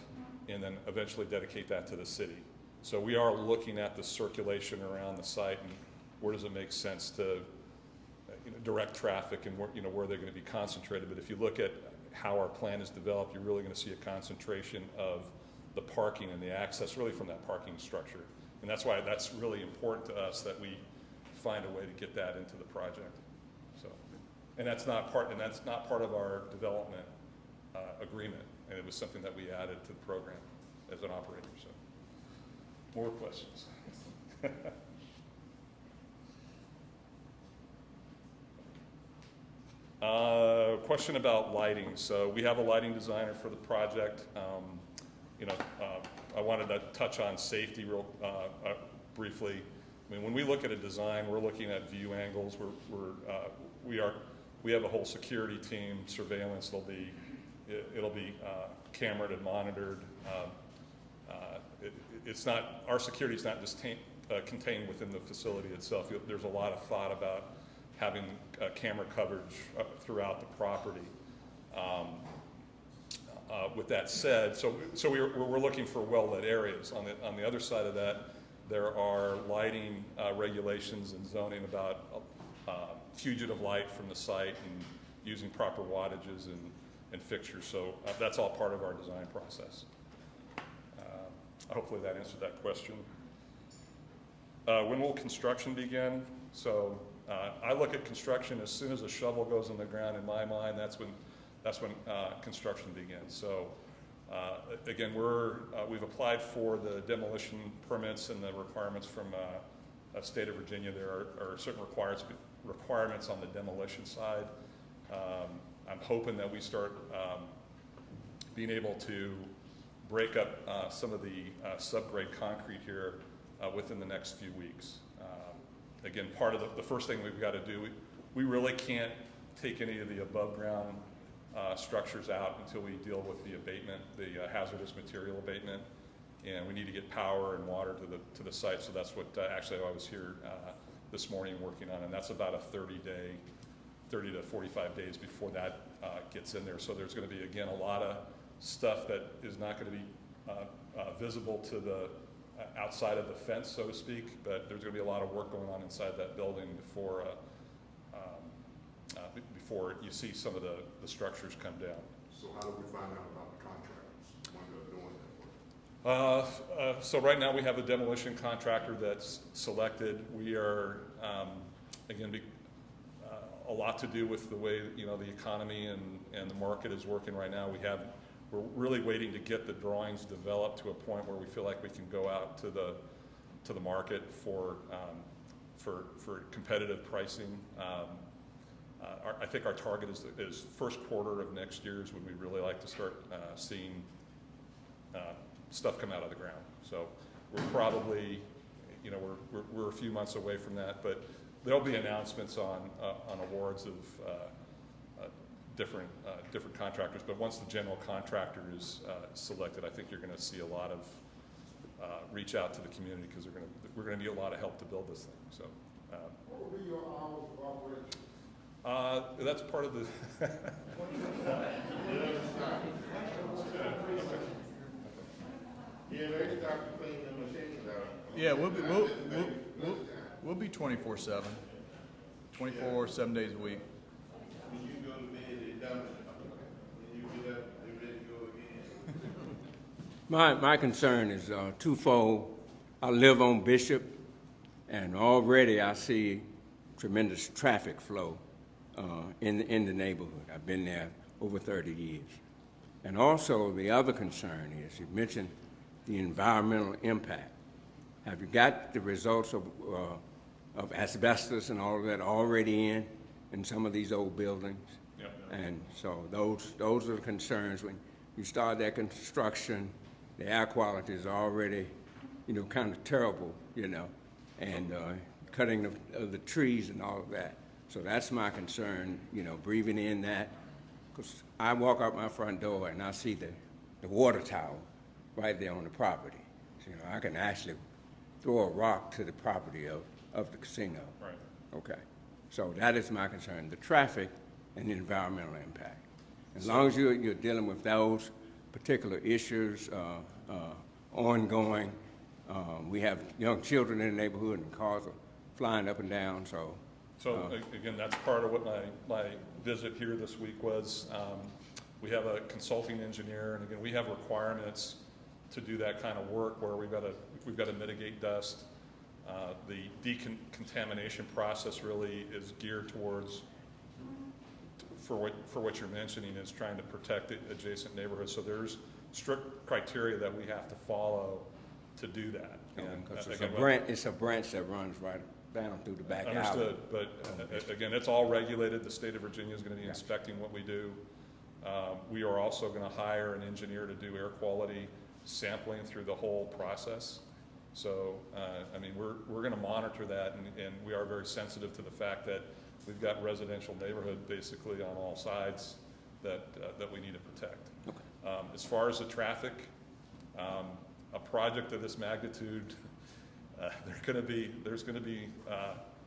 and then eventually dedicate that to the city. So we are looking at the circulation around the site and where does it make sense to direct traffic and where they're going to be concentrated. But if you look at how our plan is developed, you're really going to see a concentration of the parking and the access really from that parking structure. And that's why that's really important to us that we find a way to get that into the project. So, and that's not part of our development agreement, and it was something that we added to the program as an operator. So, more questions. Question about lighting. So we have a lighting designer for the project. I wanted to touch on safety real briefly. I mean, when we look at a design, we're looking at view angles. We have a whole security team, surveillance. It'll be cameraed and monitored. It's not, our security is not just contained within the facility itself. There's a lot of thought about having camera coverage throughout the property. With that said, so we're looking for well-lit areas. On the other side of that, there are lighting regulations and zoning about fugitive light from the site and using proper wattages and fixtures. So that's all part of our design process. Hopefully that answered that question. When will construction begin? So I look at construction as soon as a shovel goes in the ground. In my mind, that's when construction begins. So again, we've applied for the demolition permits and the requirements from the state of Virginia. There are certain requirements on the demolition side. I'm hoping that we start being able to break up some of the subgrade concrete here within the next few weeks. Again, part of the first thing we've got to do, we really can't take any of the above ground structures out until we deal with the abatement, the hazardous material abatement, and we need to get power and water to the site. So that's what actually I was here this morning working on, and that's about a 30-day 30 to 45 days before that gets in there. So there's going to be, again, a lot of stuff that is not going to be visible to the outside of the fence, so to speak, but there's going to be a lot of work going on inside that building before before you see some of the structures come down. So how do we find out about the contractors when they're doing that work? So right now we have a demolition contractor that's selected. We are, again, a lot to do with the way, you know, the economy and the market is working right now. We're really waiting to get the drawings developed to a point where we feel like we can go out to the market for competitive pricing. I think our target is first quarter of next year is when we really like to start seeing stuff come out of the ground. So we're probably, you know, we're a few months away from that, but there'll be announcements on awards of different contractors. But once the general contractor is selected, I think you're going to see a lot of reach out to the community because we're going to need a lot of help to build this thing. So. What will be your hours of operation? That's part of the. Yeah, they start to clean the machines out. Yeah, we'll be 24/7, 24, 7 days a week. When you go to bed, they done it. When you get up, they ready to go again. My concern is twofold. I live on Bishop, and already I see tremendous traffic flow in the neighborhood. I've been there over 30 years. And also the other concern is, you mentioned the environmental impact. Have you got the results of asbestos and all of that already in some of these old buildings? Yep. And so those are the concerns. When you start that construction, the air quality is already, you know, kind of terrible, you know, and cutting of the trees and all of that. So that's my concern, you know, breathing in that, because I walk out my front door and I see the water tower right there on the property. So, you know, I can actually throw a rock to the property of the casino. Right. Okay. So that is my concern, the traffic and the environmental impact. As long as you're dealing with those particular issues ongoing, we have young children in the neighborhood and cars are flying up and down, so. So again, that's part of what my visit here this week was. We have a consulting engineer, and again, we have requirements to do that kind of work where we've got to mitigate dust. The decontamination process really is geared towards, for what you're mentioning, is trying to protect the adjacent neighborhoods. So there's strict criteria that we have to follow to do that. It's a branch that runs right down through the back alley. Understood, but again, it's all regulated. The state of Virginia is going to be inspecting what we do. We are also going to hire an engineer to do air quality sampling through the whole process. So, I mean, we're going to monitor that, and we are very sensitive to the fact that we've got residential neighborhood basically on all sides that we need to protect. Okay. As far as the traffic, a project of this magnitude, there's going to be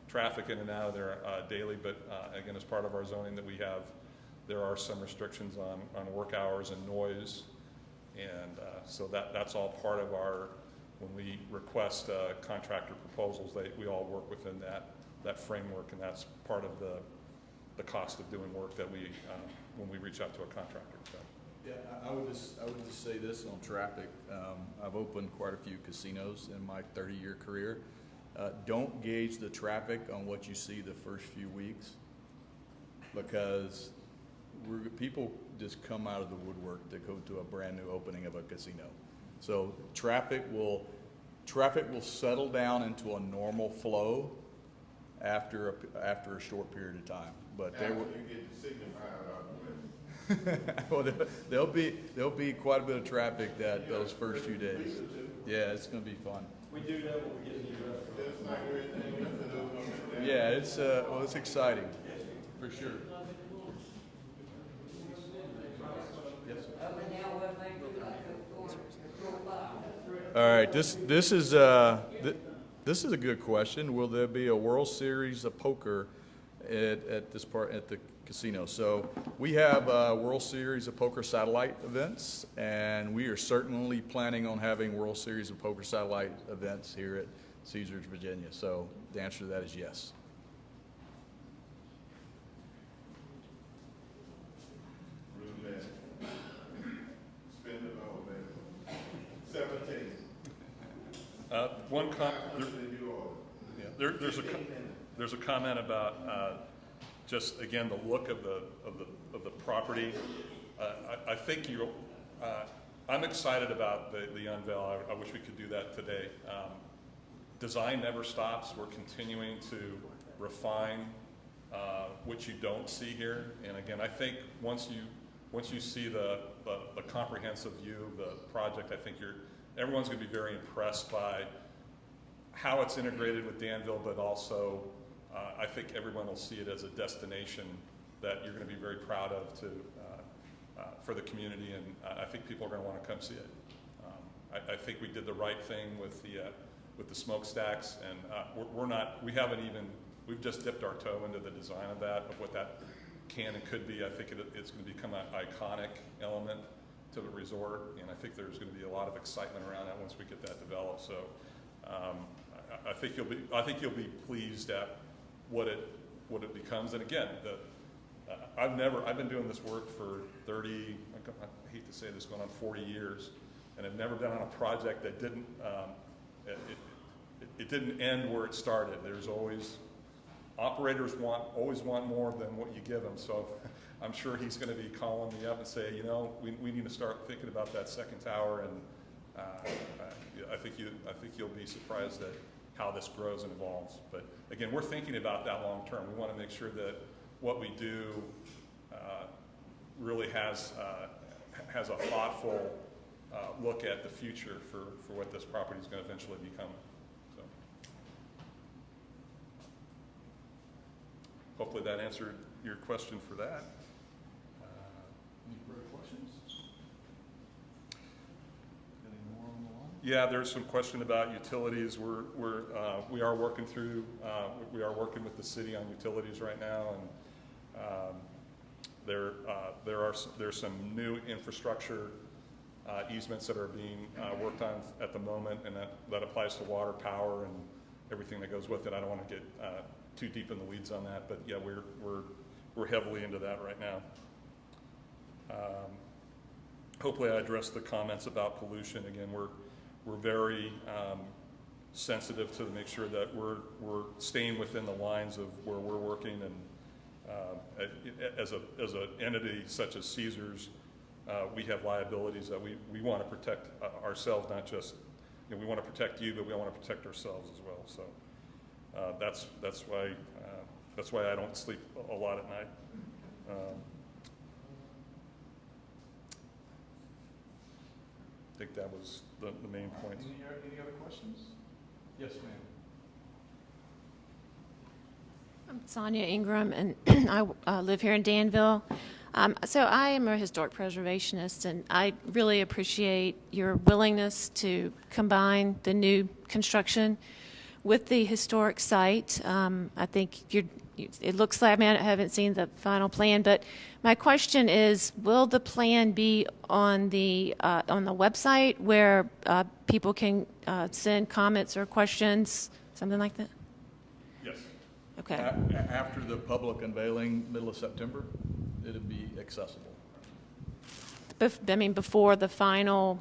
traffic in and out of there daily, but again, as part of our zoning that we have, there are some restrictions on work hours and noise, and so that's all part of our, when we request contractor proposals, we all work within that framework, and that's part of the cost of doing work that we when we reach out to a contractor. So. Yeah, I would just say this on traffic. I've opened quite a few casinos in my 30-year career. Don't gauge the traffic on what you see the first few weeks, because people just come out of the woodwork to go to a brand new opening of a casino. So traffic will settle down into a normal flow after a short period of time. But after you get the signified out of the way. Well, there'll be quite a bit of traffic those first few days. Yeah, it's going to be fun. We do that when we get new. Yeah, it's exciting, for sure. Yes, sir. All right, this is a good question. Will there be a World Series of poker at this part at the casino. So we have a World Series of Poker satellite events, and we are certainly planning on having World Series of Poker satellite events here at Caesars Virginia. So the answer to that is yes. There's a comment about just again the look of the property. I think I'm excited about the unveil. I wish we could do that today. Design never stops. We're continuing to refine what you don't see here. And again, I think once you see the comprehensive view of the project, I think everyone's going to be very impressed by how it's integrated with Danville, but also I think everyone will see it as a destination that you're going to be very proud of for the community, and I think people are going to want to come see it. I think we did the right thing with the smokestacks, and we've just dipped our toe into the design of what that can and could be. I think it's going to become an iconic element to the resort, and I think there's going to be a lot of excitement around that once we get that developed. So I think you'll be pleased at what it becomes. And again, I've been doing this work for 30, I hate to say this, going on 40 years, and I've never been on a project that didn't it didn't end where it started. There's always operators always want more than what you give them. So I'm sure he's going to be calling me up and say, we need to start thinking about that second tower, and I think you'll be surprised at how this grows and evolves. But again, we're thinking about that long term. We want to make sure that what we do really has a thoughtful look at the future for what this property is going to eventually become. So hopefully that answered your question for that. Any further questions? Any more on the line? Yeah, there's some question about utilities. We are working with the city on utilities right now, and there's some new infrastructure easements that are being worked on at the moment, and that applies to water, power, and everything that goes with it. I don't want to get too deep in the weeds on that, but yeah, we're heavily into that right now. Hopefully I addressed the comments about pollution. Again, we're very sensitive to make sure that we're staying within the lines of where we're working, and as an entity such as Caesars, we have liabilities that we want to protect ourselves, not just, we want to protect you, but we want to protect ourselves as well. So that's why I don't sleep a lot at night. I think that was the main points. Any other questions? Yes, ma'am. I'm Sonia Ingram, and I live here in Danville. So I am a historic preservationist, and I really appreciate your willingness to combine the new construction with the historic site. I think it looks like, I haven't seen the final plan, but my question is, will the plan be on the website where people can send comments or questions, something like that? Yes. Okay. After the public unveiling, middle of September, it'll be accessible. Before the final,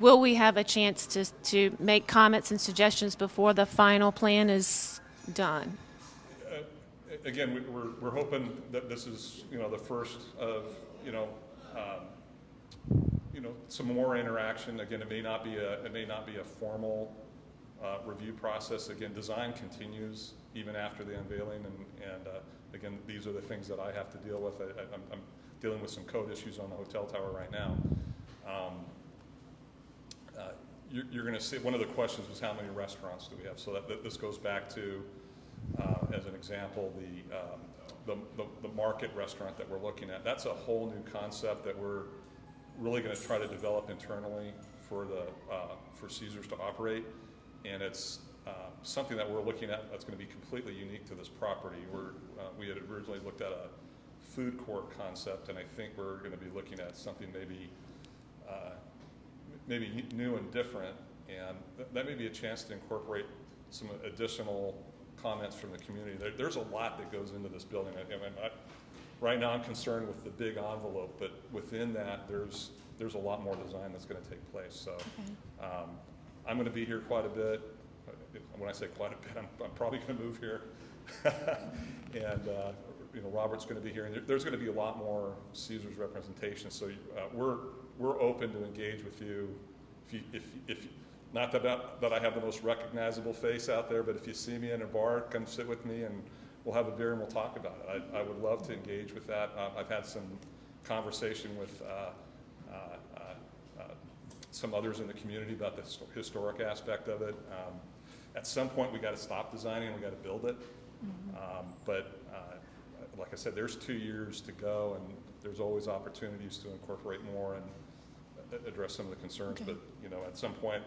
will we have a chance to make comments and suggestions before the final plan is done? Again, we're hoping that this is the first of some more interaction. Again, it may not be a formal review process. Again, design continues even after the unveiling, and again, these are the things that I have to deal with. I'm dealing with some code issues on the hotel tower right now. You're going to see, one of the questions was how many restaurants do we have? So this goes back to, as an example, the market restaurant that we're looking at. That's a whole new concept that we're really going to try to develop internally for Caesars to operate, and it's something that we're looking at that's going to be completely unique to this property. We had originally looked at a food court concept, and I think we're going to be looking at something maybe new and different, and that may be a chance to incorporate some additional comments from the community. There's a lot that goes into this building. Right now I'm concerned with the big envelope, but within that there's a lot more design that's going to take place. So I'm going to be here quite a bit. When I say quite a bit, I'm probably going to move here. And Robert's going to be here, and there's going to be a lot more Caesars representation. So we're open to engage with you. If not that I have the most recognizable face out there, but if you see me in a bar, come sit with me and we'll have a beer and we'll talk about it. I would love to engage with that. I've had some conversation with some others in the community about the historic aspect of it. At some point, we got to stop designing and we got to build it. But like I said, there's 2 years to go, and there's always opportunities to incorporate more and address some of the concerns. Okay. But at some point,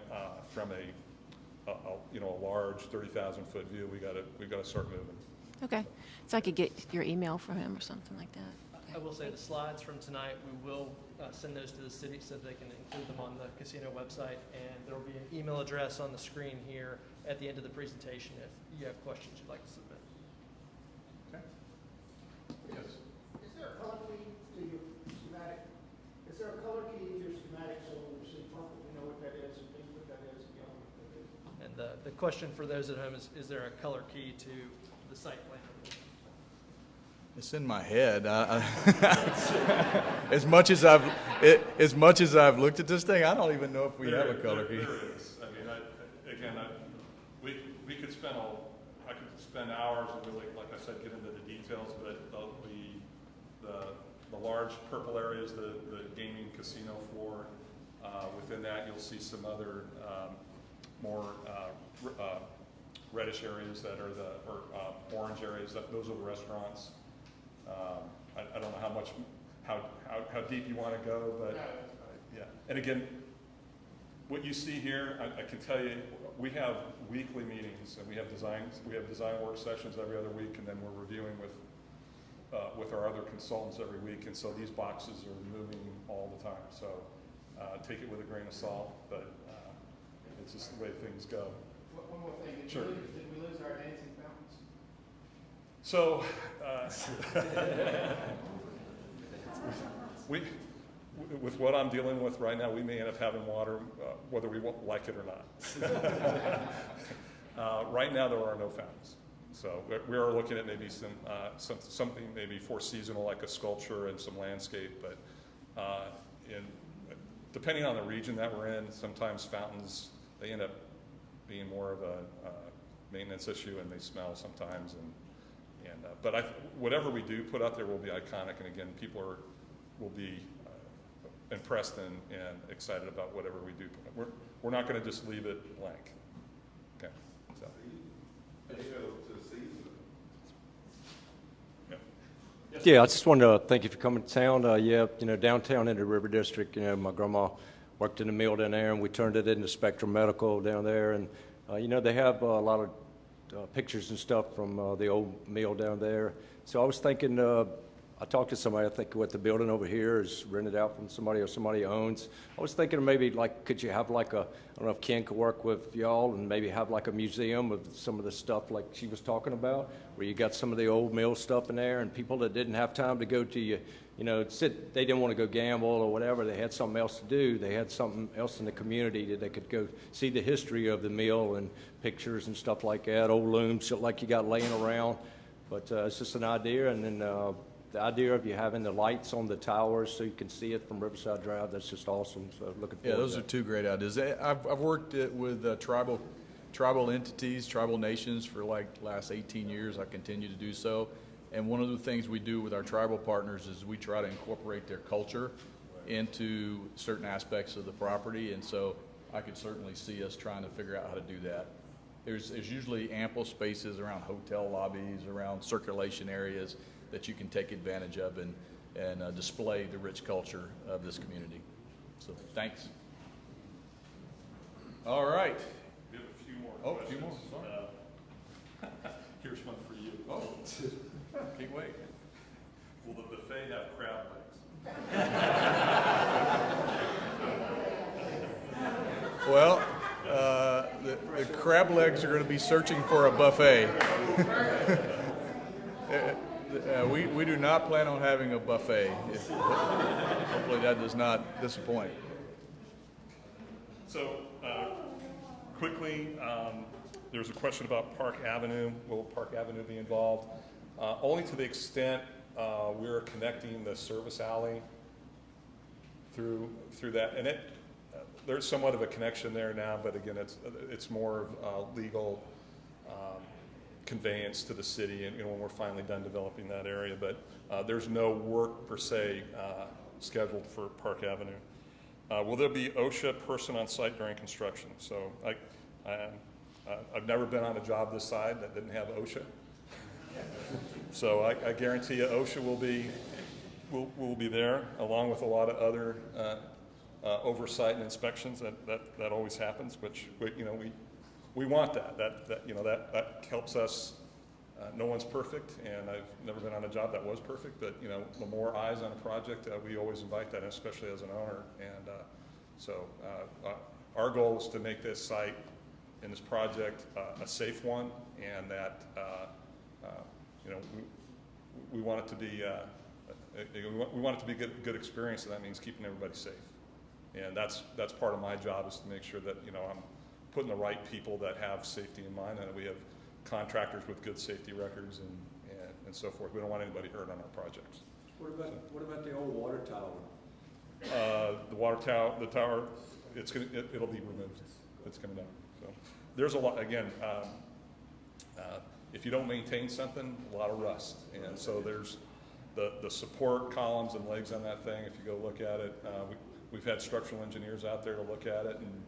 from a large 30,000-foot view, we got to start moving. Okay, so I could get your email from him or something like that. I will say the slides from tonight, we will send those to the city so they can include them on the casino website, and there will be an email address on the screen here at the end of the presentation if you have questions you'd like to submit. Okay. Yes. Is there a color key to your schematic? Is there a color key to your schematic so when we see purple, we know what that is, and pink what that is, and yellow what that is? And the question for those at home is there a color key to the site plan? It's in my head. As much as I've looked at this thing, I don't even know if we have a color key. There is. I mean, we could spend I could spend hours and really, like I said, get into the details. But the large purple area is the gaming casino floor. Within that, you'll see some other more reddish areas that are orange areas. Those are the restaurants. I don't know how deep you want to go, but yeah. And again, what you see here, I can tell you, we have weekly meetings and we have design work sessions every other week, and then we're reviewing with our other consultants every week. And so these boxes are moving all the time. So take it with a grain of salt, but it's just the way things go. One more thing. Sure. Did we lose our dancing fountains? So, with what I'm dealing with right now, we may end up having water whether we like it or not. Right now, there are no fountains. So we are looking at maybe something maybe for seasonal, like a sculpture and some landscape. But depending on the region that we're in, sometimes fountains, they end up being more of a maintenance issue, and they smell sometimes. But whatever we do put out there will be iconic, and again, people will be impressed and excited about whatever we do. We're not going to just leave it blank. Okay. So. Yeah. Yes. Yeah, I just wanted to thank you for coming to town. Downtown in the River District, my grandma worked in the mill down there, and we turned it into Spectrum Medical down there. And, they have a lot of pictures and stuff from the old mill down there. So I was thinking, I talked to somebody, I think what the building over here is rented out from somebody or somebody owns. I was thinking maybe could you have I don't know if Ken could work with y'all and maybe have a museum of some of the stuff like she was talking about, where you got some of the old mill stuff in there, and people that didn't have time to go to they didn't want to go gamble or whatever, they had something else to do. They had something else in the community that they could go see the history of the mill and pictures and stuff like that, old looms like you got laying around. But it's just an idea, and then the idea of you having the lights on the towers so you can see it from Riverside Drive, that's just awesome. So looking forward to those are two great ideas. I've worked with tribal entities, tribal nations for last 18 years. I continue to do so. And one of the things we do with our tribal partners is we try to incorporate their culture into certain aspects of the property. And so I could certainly see us trying to figure out how to do that. There's usually ample spaces around hotel lobbies, around circulation areas that you can take advantage of and display the rich culture of this community. So thanks. All right. We have a few more Oh, a few questions. more, Here's one for you. Oh, can't wait. Will the buffet have crab legs? Well, the crab legs are going to be searching for a buffet. We do not plan on having a buffet. Hopefully that does not disappoint. So, quickly, there's a question about Park Avenue. Will Park Avenue be involved? Only to the extent we're connecting the service alley through that, and there's somewhat of a connection there now, but again, it's more of legal conveyance to the city, and when we're finally done developing that area. But there's no work per se scheduled for Park Avenue. Will there be OSHA person on site during construction? So I've never been on a job this side that didn't have OSHA. So I guarantee you OSHA will be there, along with a lot of other oversight and inspections. That always happens, which we want that. That helps us. No one's perfect, and I've never been on a job that was perfect, but the more eyes on a project, we always invite that, especially as an owner. And so our goal is to make this site and this project a safe one, and that we want it to be a good experience, and that means keeping everybody safe. And that's part of my job, is to make sure that I'm putting the right people that have safety in mind, and that we have contractors with good safety records and so forth. We don't want anybody hurt on our projects. What about the old water tower? The tower, it'll be removed. It's coming down. So there's a lot. Again, if you don't maintain something, a lot of rust, and so there's the support columns and legs on that thing. If you go look at it, we've had structural engineers out there to look at it, and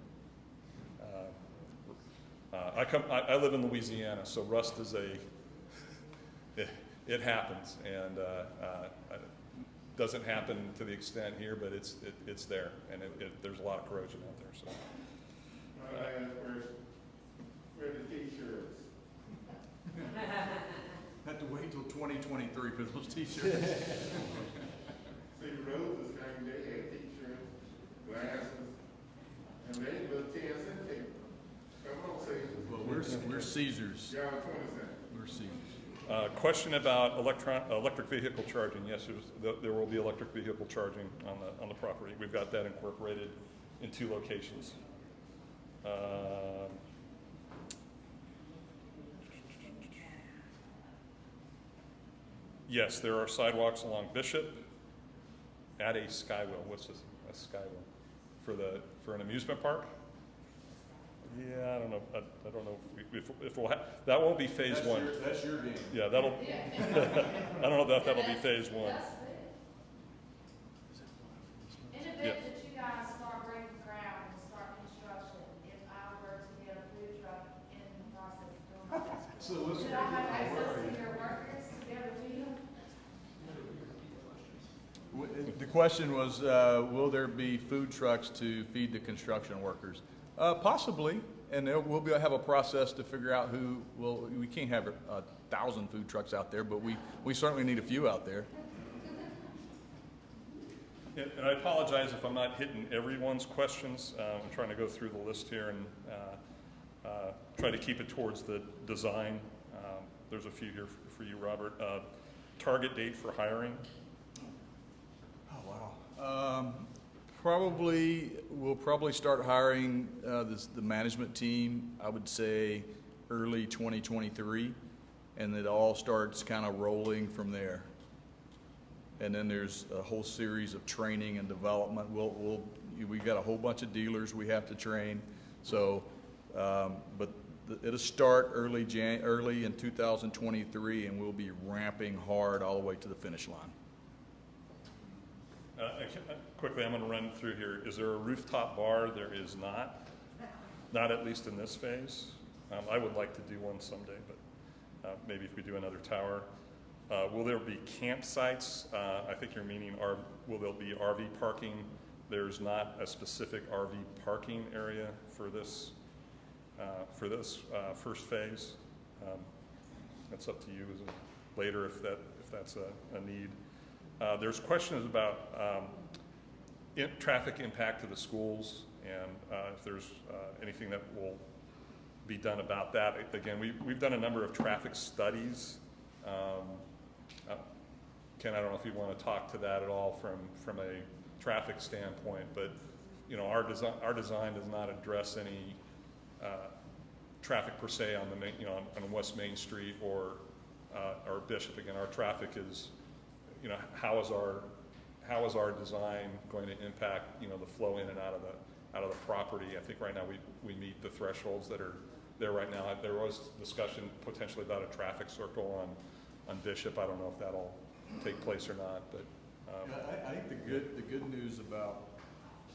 I live in Louisiana, so rust is it happens, and doesn't happen to the extent here, but it's there, and there's a lot of corrosion out there. So. Where the t-shirts? Have to wait till 2023 for those t-shirts. See, Roses came, they had t-shirts, glasses, and they little 10-cent paper. Come on, Caesars. Well, we're Caesars. Y'all 20 cents. We're Caesars. Question about electric vehicle charging. Yes, there will be electric vehicle charging on the property. We've got that incorporated in 2 locations. Yes, there are sidewalks along Bishop at a skywheel. What's this? A skywheel for an amusement park? Yeah, I don't know. I don't know if we'll that won't be phase one. That's your game. Yeah, that'll. I don't know if that'll be phase one. In event that you guys start breaking ground and start construction, if I were to get a food truck in the process of doing my business, should I have access to your workers to be able to feed them? The question was, will there be food trucks to feed the construction workers? Possibly, and we'll have a process to figure out who will. We can't have 1,000 food trucks out there, but we certainly need a few out there. Yeah, and I apologize if I'm not hitting everyone's questions. I'm trying to go through the list here and try to keep it towards the design. There's a few here for you, Robert. Target date for hiring? Oh, wow. We'll probably start hiring the management team, I would say early 2023, and it all starts kind of rolling from there. And then there's a whole series of training and development. We've got a whole bunch of dealers we have to train. So, but it'll start early in 2023, and we'll be ramping hard all the way to the finish line. Quickly, I'm going to run through here. Is there a rooftop bar? There is not at least in this phase. I would like to do one someday, but maybe if we do another tower. Will there be campsites? I think you're meaning, will there be RV parking? There's not a specific RV parking area for this for this first phase. That's up to you later if that's a need. There's questions about traffic impact to the schools and if there's anything that will be done about that. Again, we've done a number of traffic studies. Ken, I don't know if you want to talk to that at all from a traffic standpoint, but you know, our design does not address any traffic per se on the main, you know, on West Main Street or Bishop. Again, our traffic is, you know, how is our design going to impact, you know, the flow in and out of the property? I think right now we meet the thresholds that are there right now. There was discussion potentially about a traffic circle on Bishop. I don't know if that'll take place or not, but I think the good news about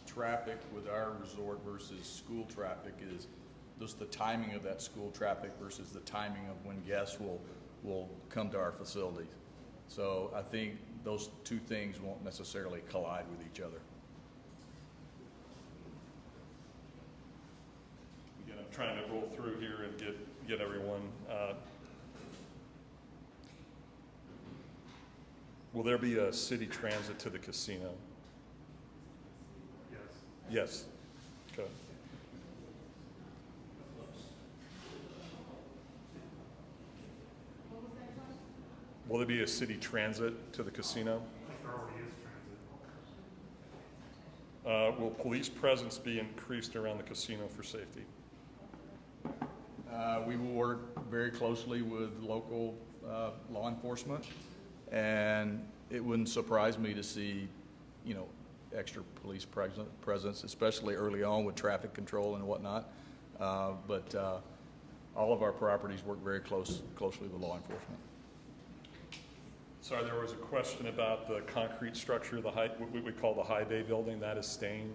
traffic with our resort versus school traffic is just the timing of that school traffic versus the timing of when guests will come to our facilities. So I think those two things won't necessarily collide with each other. Again, I'm trying to roll through here and get everyone. Will there be a city transit to the casino? Yes. Yes. Okay. Will there be a city transit to the casino? There already is transit. Will police presence be increased around the casino for safety? We will work very closely with local law enforcement, and it wouldn't surprise me to see, you know, extra police presence, especially early on with traffic control and whatnot. But all of our properties work very closely with law enforcement. Sorry, there was a question about the concrete structure, what we call the high bay building. That is staying.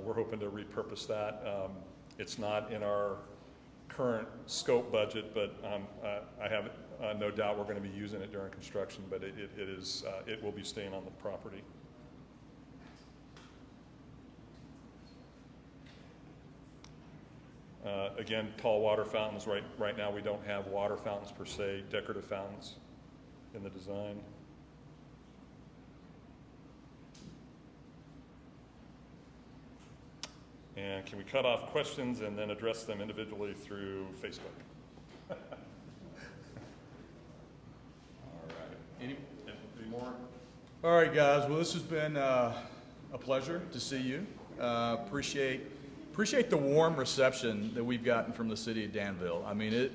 We're hoping to repurpose that. It's not in our current scope budget, but I have no doubt we're going to be using it during construction, but it will be staying on the property. Again, tall water fountains. Right now we don't have water fountains per se, decorative fountains in the design. And can we cut off questions and then address them individually through Facebook? All right. Any more? All right, guys. Well, this has been a pleasure to see you. Appreciate the warm reception that we've gotten from the city of Danville. I mean,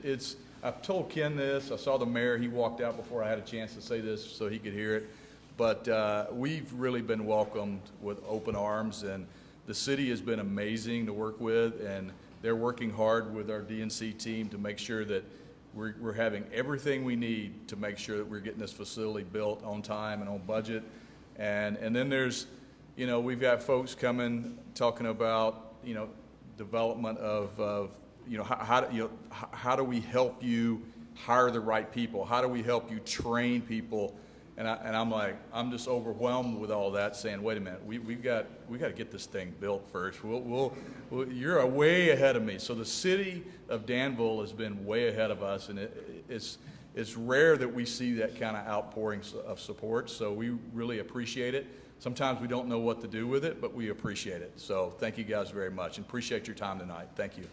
I've told Ken this. I saw the mayor. He walked out before I had a chance to say this so he could hear it. But we've really been welcomed with open arms, and the city has been amazing to work with, and they're working hard with our DNC team to make sure that we're having everything we need to make sure that we're getting this facility built on time and on budget. And then there's, you know, we've got folks coming talking about, you know, development of you know, how do we help you hire the right people? How do we help you train people? And I'm like, I'm just overwhelmed with all that, saying, wait a minute, we got to get this thing built first. You're way ahead of me. So the city of Danville has been way ahead of us, and it's rare that we see that kind of outpouring of support. So we really appreciate it. Sometimes we don't know what to do with it, but we appreciate it. So thank you guys very much, and appreciate your time tonight. Thank you.